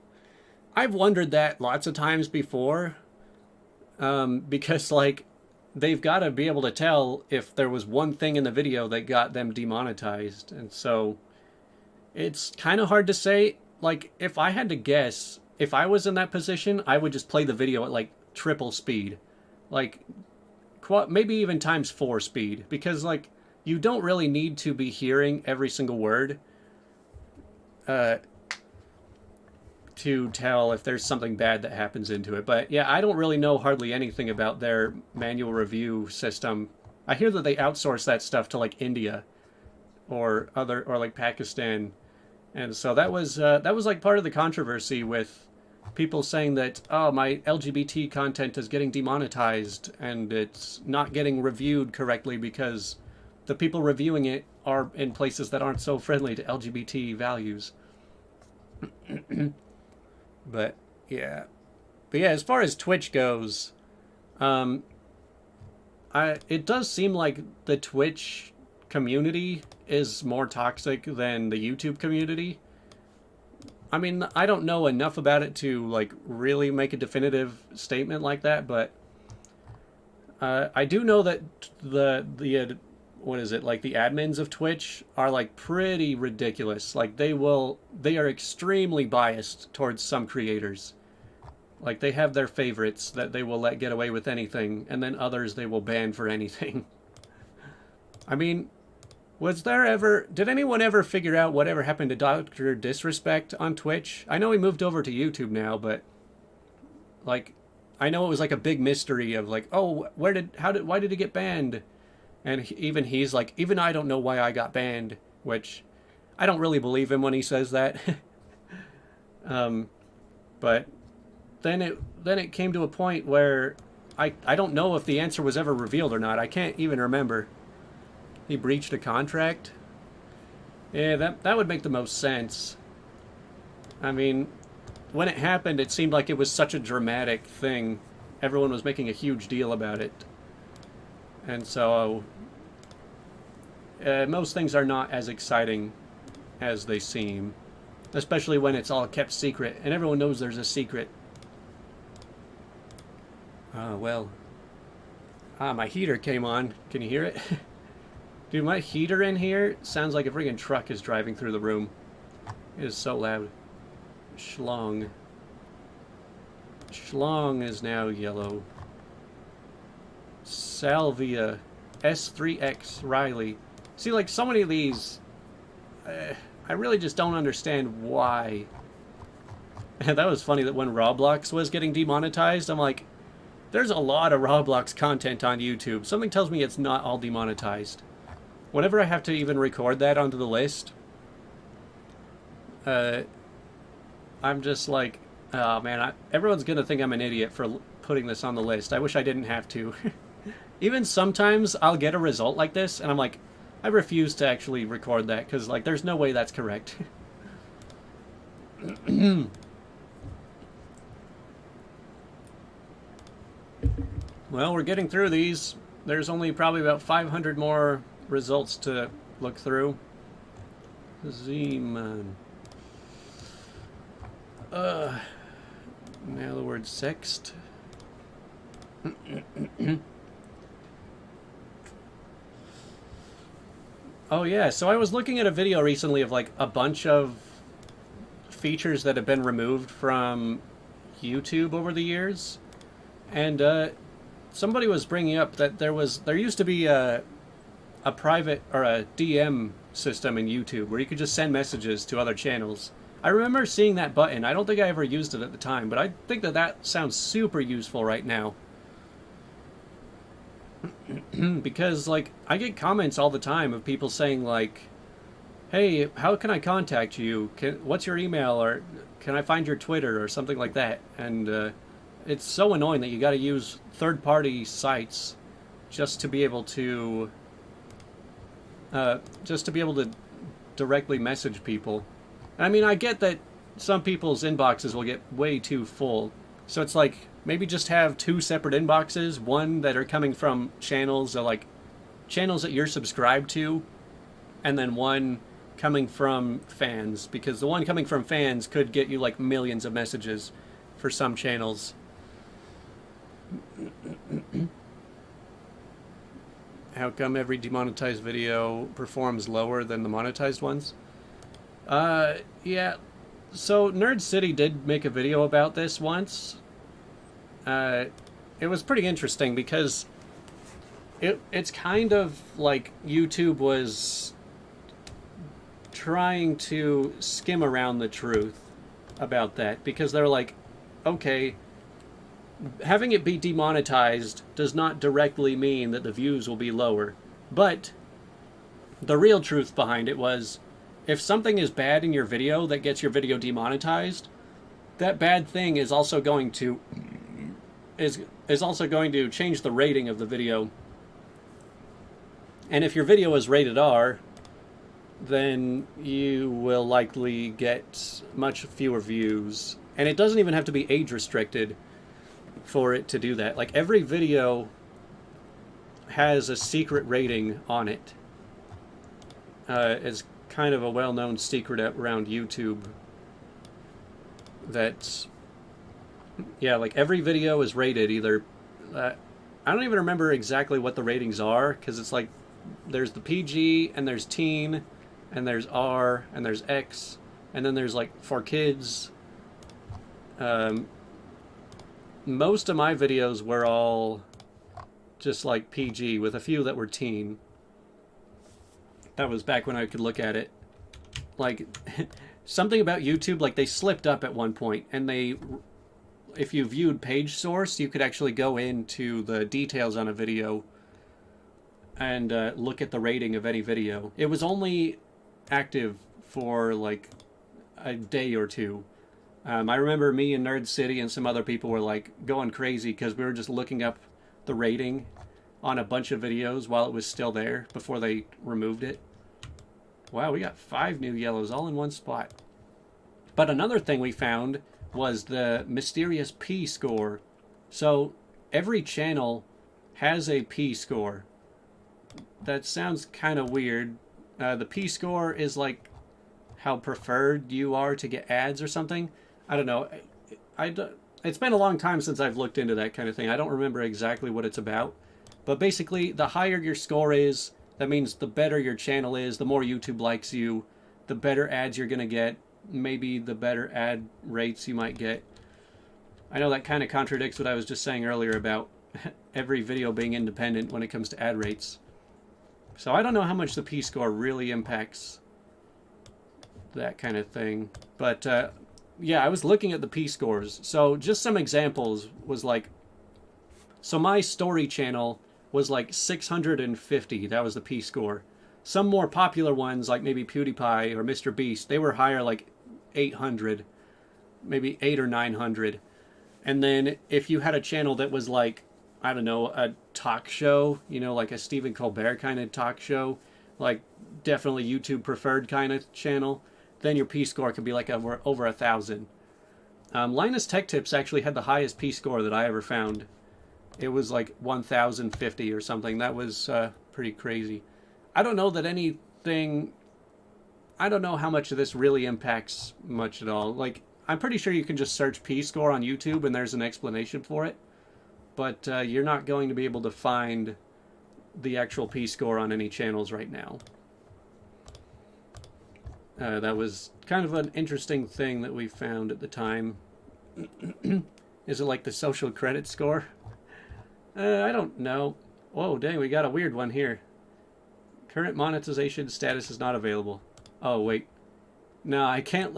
A: I've wondered that lots of times before. Because, like, they've got to be able to tell if there was one thing in the video that got them demonetized. And so it's kind of hard to say. Like, if I had to guess, if I was in that position, I would just play the video at, like, triple speed. Like, maybe even ×4 speed. Because, like, you don't really need to be hearing every single word to tell if there's something bad that happens into it. But yeah, I don't really know hardly anything about their manual review system. I hear that they outsource that stuff to like India or like Pakistan. And so that was like part of the controversy with people saying that, oh, my LGBT content is getting demonetized and it's not getting reviewed correctly because the people reviewing it are in places that aren't so friendly to LGBT values. But yeah, as far as Twitch goes, it does seem like the Twitch community is more toxic than the YouTube community. I mean, I don't know enough about it to like really make a definitive statement like that, but I do know that the what is it, like the admins of Twitch are like pretty ridiculous. Like they are extremely biased towards some creators. Like they have their favorites that they will let get away with anything, and then others they will ban for anything. I mean, did anyone ever figure out whatever happened to Dr. Disrespect on Twitch? I know he moved over to YouTube now, but like I know it was like a big mystery of like, oh, why did he get banned? And even he's like, even I don't know why I got banned, which I don't really believe him when he says that. But then it came to a point where I don't know if the answer was ever revealed or not. I can't even remember. He breached a contract? Yeah, that would make the most sense. I mean, when it happened, it seemed like it was such a dramatic thing. Everyone was making a huge deal about it. And so, most things are not as exciting as they seem. Especially when it's all kept secret, and everyone knows there's a secret. Well. My heater came on. Can you hear it? Dude, my heater in here sounds like a friggin' truck is driving through the room. It is so loud. Schlong. Schlong is now yellow. Salvia. S3X Riley. See, like, so many of these, I really just don't understand why. And that was funny that when Roblox was getting demonetized, I'm like, there's a lot of Roblox content on YouTube. Something tells me it's not all demonetized. Whenever I have to even record that onto the list, I'm just like, oh man, everyone's gonna think I'm an idiot for putting this on the list. I wish I didn't have to. Even sometimes I'll get a result like this, and I'm like, I refuse to actually record that, because, like, there's no way that's correct. Well, we're getting through these. There's only probably about 500 more results to look through. Z-man. Now the word sext. Oh yeah, so I was looking at a video recently of like a bunch of features that have been removed from YouTube over the years, and somebody was bringing up that there used to be a private or a DM system in YouTube where you could just send messages to other channels. I remember seeing that button. I don't think I ever used it at the time, but I think that sounds super useful right now. Because, like, I get comments all the time of people saying, like, hey, how can I contact you? What's your email? Or can I find your Twitter? Or something like that. And it's so annoying that you gotta use third-party sites just to be able to directly message people. I mean, I get that some people's inboxes will get way too full. So it's like, maybe just have two separate inboxes, one that are coming from channels that you're subscribed to, and then one coming from fans, because the one coming from fans could get you like millions of messages for some channels. How come every demonetized video performs lower than the monetized ones? Yeah, so Nerd City did make a video about this once. It was pretty interesting because it's kind of like YouTube was trying to skim around the truth about that, because they're like, okay, having it be demonetized does not directly mean that the views will be lower, but the real truth behind it was, if something is bad in your video that gets your video demonetized, that bad thing is also going to change the rating of the video. And if your video is rated R, then you will likely get much fewer views. And it doesn't even have to be age restricted for it to do that. Like, every video has a secret rating on it. It's kind of a well-known secret around YouTube that, yeah, like, every video is rated either, I don't even remember exactly what the ratings are, because it's like, there's the PG, and there's teen, and there's R, and there's X, and then there's like for kids. Most of my videos were all just like PG, with a few that were teen. That was back when I could look at it. Like, something about YouTube, like, they slipped up at one point, and if you viewed page source, you could actually go into the details on a video and look at the rating of any video. It was only active for like a day or two. I remember me and Nerd City and some other people were like going crazy because we were just looking up the rating on a bunch of videos while it was still there before they removed it. Wow, we got 5 new yellows all in one spot. But another thing we found was the mysterious P score. So every channel has a P score. That sounds kind of weird. The P score is like how preferred you are to get ads or something. I don't know. It's been a long time since I've looked into that kind of thing. I don't remember exactly what it's about. But basically, the higher your score is, that means the better your channel is, the more YouTube likes you, the better ads you're going to get, maybe the better ad rates you might get. I know that kind of contradicts what I was just saying earlier about every video being independent when it comes to ad rates. So I don't know how much the P-score really impacts that kind of thing. But yeah, I was looking at the P-scores. So just some examples was like, so my story channel was like 650. That was the P-score. Some more popular ones, like maybe PewDiePie or Mr. Beast, they were higher, like 800, maybe 800 or 900. And then if you had a channel that was like, I don't know, a talk show, you know, like a Stephen Colbert kind of talk show, like definitely YouTube preferred kind of channel, then your P score could be like over 1,000. Linus Tech Tips actually had the highest P score that I ever found. It was like 1,050 or something. That was pretty crazy. I don't know that anything. I don't know how much of this really impacts much at all. Like, I'm pretty sure you can just search P score on YouTube and there's an explanation for it. But you're not going to be able to find the actual P score on any channels right now. That was kind of an interesting thing that we found at the time. Is it like the social credit score? I don't know. Whoa, dang, we got a weird one here. Current monetization status is not available. Oh, wait. No, I can't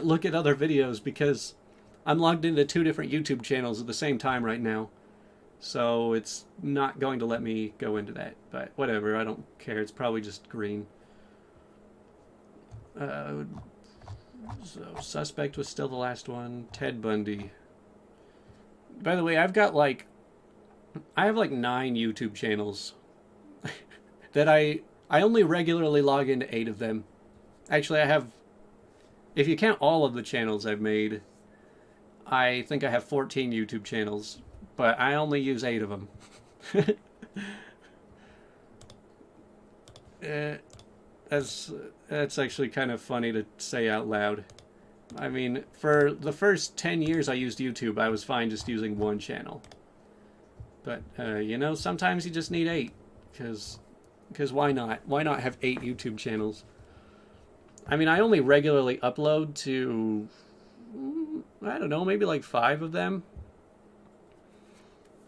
A: look at other videos because I'm logged into 2 different YouTube channels at the same time right now. So it's not going to let me go into that. But whatever, I don't care. It's probably just green. So suspect was still the last one. Ted Bundy. By the way, I have like 9 YouTube channels that I only regularly log into 8 of them. Actually, I have, if you count all of the channels I've made, I think I have 14 YouTube channels, but I only use 8 of them. That's actually kind of funny to say out loud. I mean, for the first 10 years I used YouTube, I was fine just using 1 channel. But, you know, sometimes you just need 8. Because why not? Why not have 8 YouTube channels? I mean, I only regularly upload to, I don't know, maybe like 5 of them.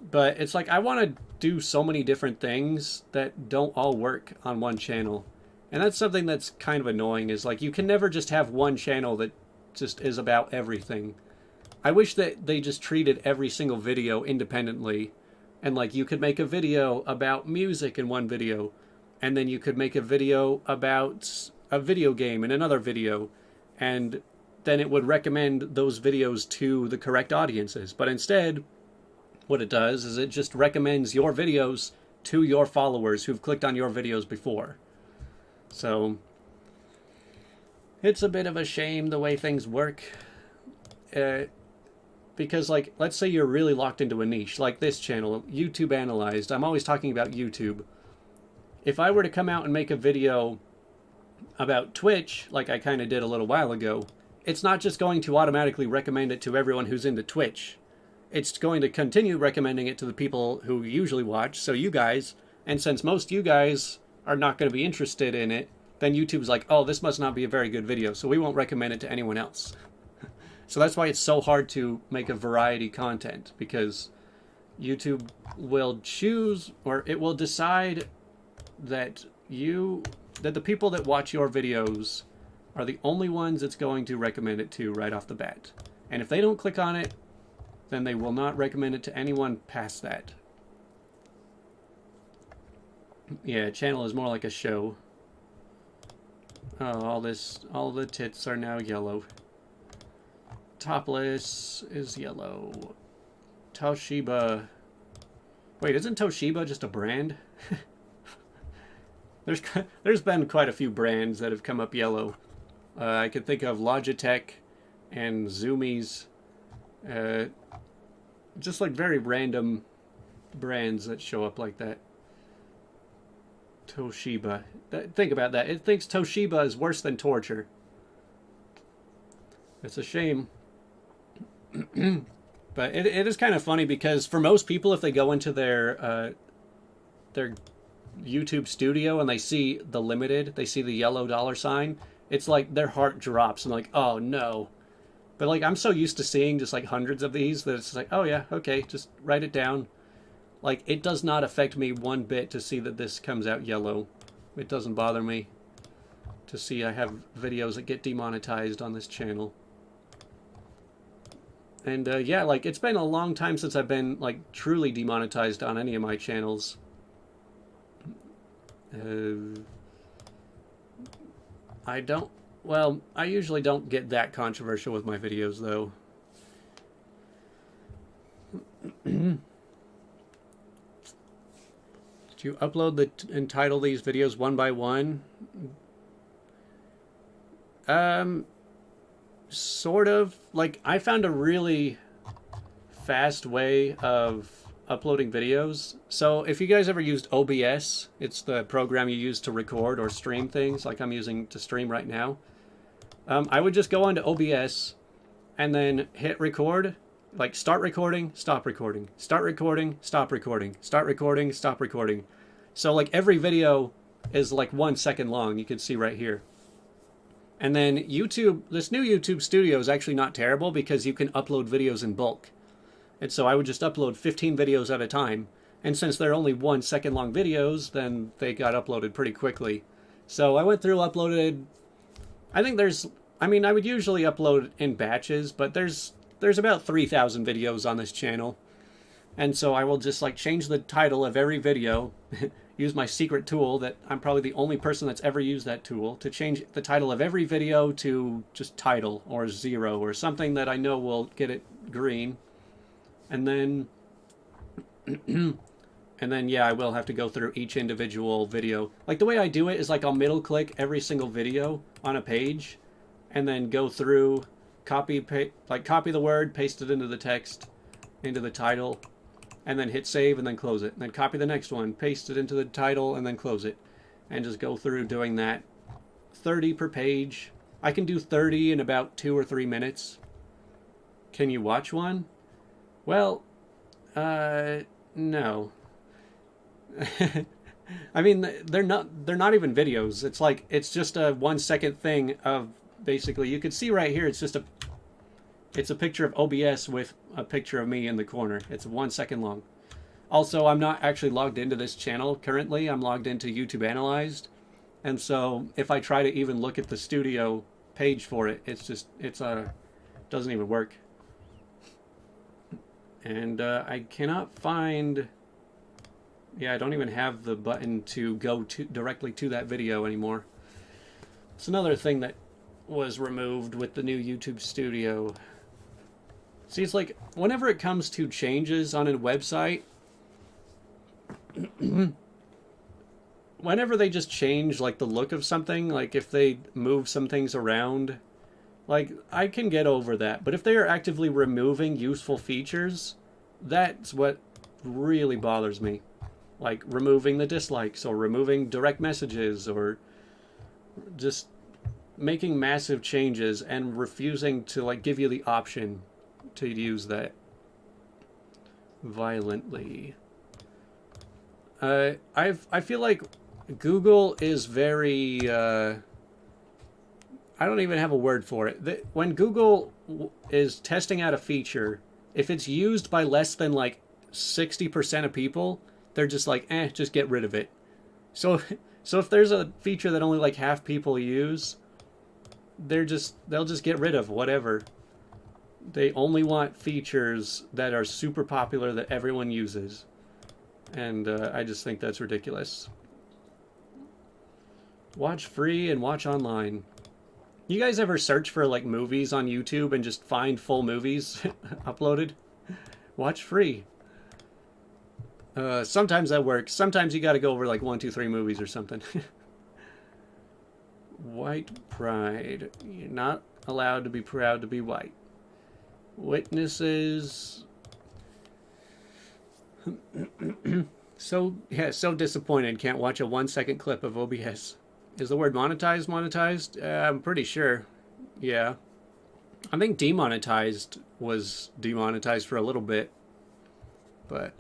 A: But it's like I want to do so many different things that don't all work on 1 channel. And that's something that's kind of annoying, is like you can never just have 1 channel that just is about everything. I wish that they just treated every single video independently. And like you could make a video about music in 1 video. And then you could make a video about a video game in another video. And then it would recommend those videos to the correct audiences. But instead, what it does is it just recommends your videos to your followers who've clicked on your videos before. So it's a bit of a shame the way things work. Because, like, let's say you're really locked into a niche, like this channel, YouTube Analyzed. I'm always talking about YouTube. If I were to come out and make a video about Twitch, like I kind of did a little while ago, it's not just going to automatically recommend it to everyone who's into Twitch. It's going to continue recommending it to the people who usually watch, so you guys, and since most you guys are not going to be interested in it, then YouTube's like, oh, this must not be a very good video, so we won't recommend it to anyone else. So that's why it's so hard to make a variety content, because YouTube will choose, or it will decide that the people that watch your videos are the only ones it's going to recommend it to right off the bat. And if they don't click on it, then they will not recommend it to anyone past that. Yeah, channel is more like a show. Oh, all the tits are now yellow. Topless is yellow. Toshiba. Wait, isn't Toshiba just a brand? There's been quite a few brands that have come up yellow. I could think of Logitech and Zoomies. Just like very random brands that show up like that. Toshiba. Think about that. It thinks Toshiba is worse than torture. It's a shame. But it is kind of funny because for most people, if they go into their YouTube studio and they see the limited, they see the yellow $sign, it's like their heart drops and like, oh no. But like I'm so used to seeing just like hundreds of these that it's like, oh yeah, okay, just write it down. Like it does not affect me one bit to see that this comes out yellow. It doesn't bother me to see I have videos that get demonetized on this channel. And yeah, like it's been a long time since I've been like truly demonetized on any of my channels. I usually don't get that controversial with my videos though. Do you upload and title these videos one by one? Sort of. Like, I found a really fast way of uploading videos. So if you guys ever used OBS, it's the program you use to record or stream things, like I'm using to stream right now. I would just go onto OBS and then hit record, like start recording, stop recording, start recording, stop recording, start recording, stop recording. So like every video is like 1 second long, you can see right here. And then YouTube, this new YouTube Studio is actually not terrible because you can upload videos in bulk. And so I would just upload 15 videos at a time. And since they're only 1 second long videos, then they got uploaded pretty quickly. So I went through, uploaded, I think there's, I mean, I would usually upload in batches, but there's about 3,000 videos on this channel. And so I will just like change the title of every video, use my secret tool that I'm probably the only person that's ever used that tool, to change the title of every video to just title or 0 or something that I know will get it green. And then, yeah, I will have to go through each individual video. Like the way I do it is like I'll middle click every single video on a page and then go through, copy the word, paste it into the text, into the title, and then hit save and then close it. And then copy the next one, paste it into the title and then close it. And just go through doing that. 30 per page. I can do 30 in about 2 or 3 minutes. Can you watch one? Well, no. I mean, they're not even videos. It's like, it's just a 1 second thing of, basically, you can see right here, it's a picture of OBS with a picture of me in the corner. It's 1 second long. Also, I'm not actually logged into this channel currently. I'm logged into YouTube Analyzed. And so if I try to even look at the studio page for it, it doesn't even work. And I cannot find, yeah, I don't even have the button to go directly to that video anymore. It's another thing that was removed with the new YouTube Studio. See, it's like, whenever it comes to changes on a website, whenever they just change, like, the look of something, like, if they move some things around, like, I can get over that. But if they are actively removing useful features, that's what really bothers me. Like, removing the dislikes, or removing direct messages, or just making massive changes and refusing to, like, give you the option to use that violently. I feel like Google is very I don't even have a word for it. When Google is testing out a feature, if it's used by less than like 60% of people, they're just like, just get rid of it. So if there's a feature that only like half people use, they'll just get rid of whatever. They only want features that are super popular that everyone uses. And I just think that's ridiculous. Watch free and watch online. You guys ever search for like movies on YouTube and just find full movies uploaded? Watch free. Sometimes that works. Sometimes you gotta go over like 1, 2, 3 movies or something. White pride. You're not allowed to be proud to be white. Witnesses. So disappointed. Can't watch a 1 second clip of OBS. Is the word monetized? I'm pretty sure. Yeah. I think demonetized was demonetized for a little bit. But,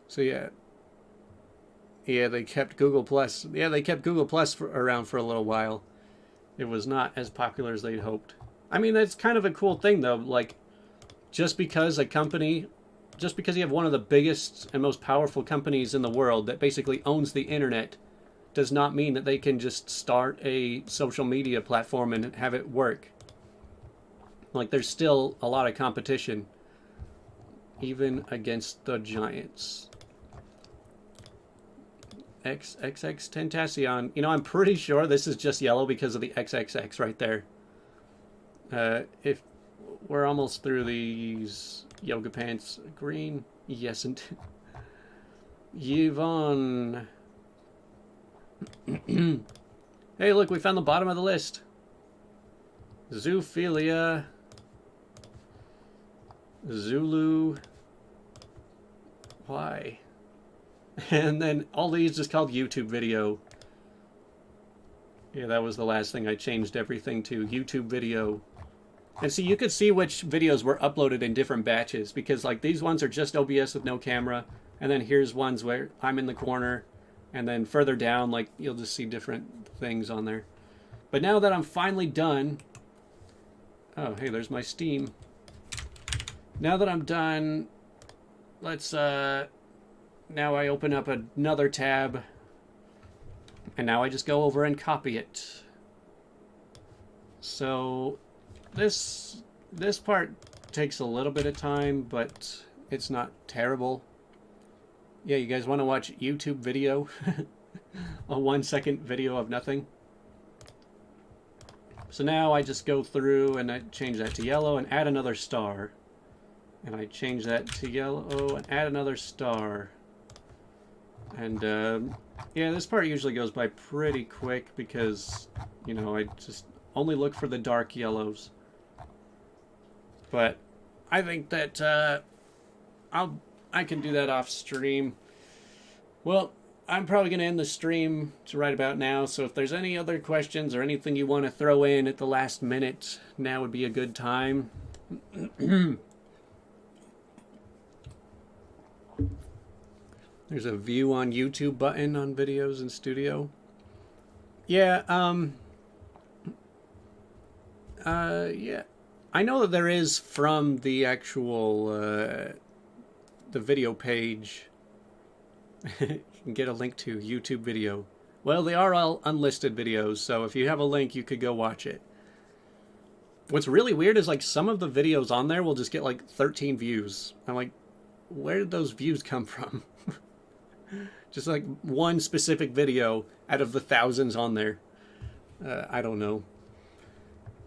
A: so yeah. Yeah, they kept Google Plus. Yeah, they kept Google Plus around for a little while. It was not as popular as they'd hoped. I mean, that's kind of a cool thing, though. Like, just because you have one of the biggest and most powerful companies in the world that basically owns the internet, does not mean that they can just start a social media platform and have it work. Like, there's still a lot of competition, even against the giants. XXX Tentacion. You know, I'm pretty sure this is just yellow because of the XXX right there. If we're almost through these yoga pants. Green. Yes, and Yvonne. Hey, look, we found the bottom of the list. Zoophilia. Zulu. Why? And then all these just called YouTube video. Yeah, that was the last thing I changed everything to. YouTube video. And see, you could see which videos were uploaded in different batches, because like these ones are just OBS with no camera, and then here's ones where I'm in the corner, and then further down, like, you'll just see different things on there. But now that I'm finally done... Oh, hey, there's my Steam. Now that I'm done, let's, now I open up another tab, and now I just go over and copy it. So... This part takes a little bit of time, but it's not terrible. Yeah, you guys want to watch YouTube video? A 1-second video of nothing? So now I just go through and I change that to yellow and add another star. And I change that to yellow and add another star. And yeah, this part usually goes by pretty quick because, you know, I just only look for the dark yellows. But I think that I can do that off stream. Well, I'm probably going to end the stream to right about now, so if there's any other questions or anything you want to throw in at the last minute, now would be a good time. There's a view on YouTube button on videos in studio. Yeah, yeah. I know that there is from the actual, the video page. You can get a link to YouTube video. Well, they are all unlisted videos, so if you have a link, you could go watch it. What's really weird is, like, some of the videos on there will just get, like, 13 views. I'm like, where did those views come from? Just, like, one specific video out of the thousands on there. I don't know.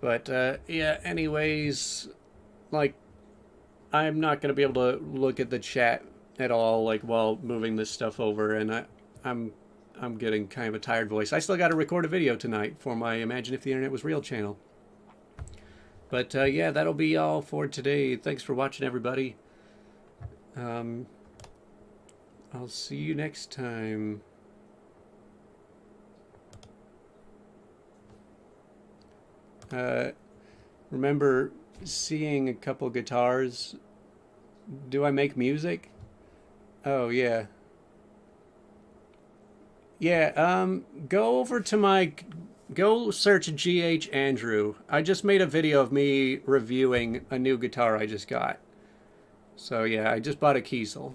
A: But, yeah, anyways, like, I'm not going to be able to look at the chat at all, like, while moving this stuff over, and I'm getting kind of a tired voice. I still got to record a video tonight for my Imagine If the Internet Was Real channel. But, yeah, that'll be all for today. Thanks for watching, everybody. I'll see you next time. Remember seeing a couple guitars. Do I make music? Oh, yeah. Yeah, go over to my... Go search GH Andrew. I just made a video of me reviewing a new guitar I just got. So, yeah, I just bought a Kiesel.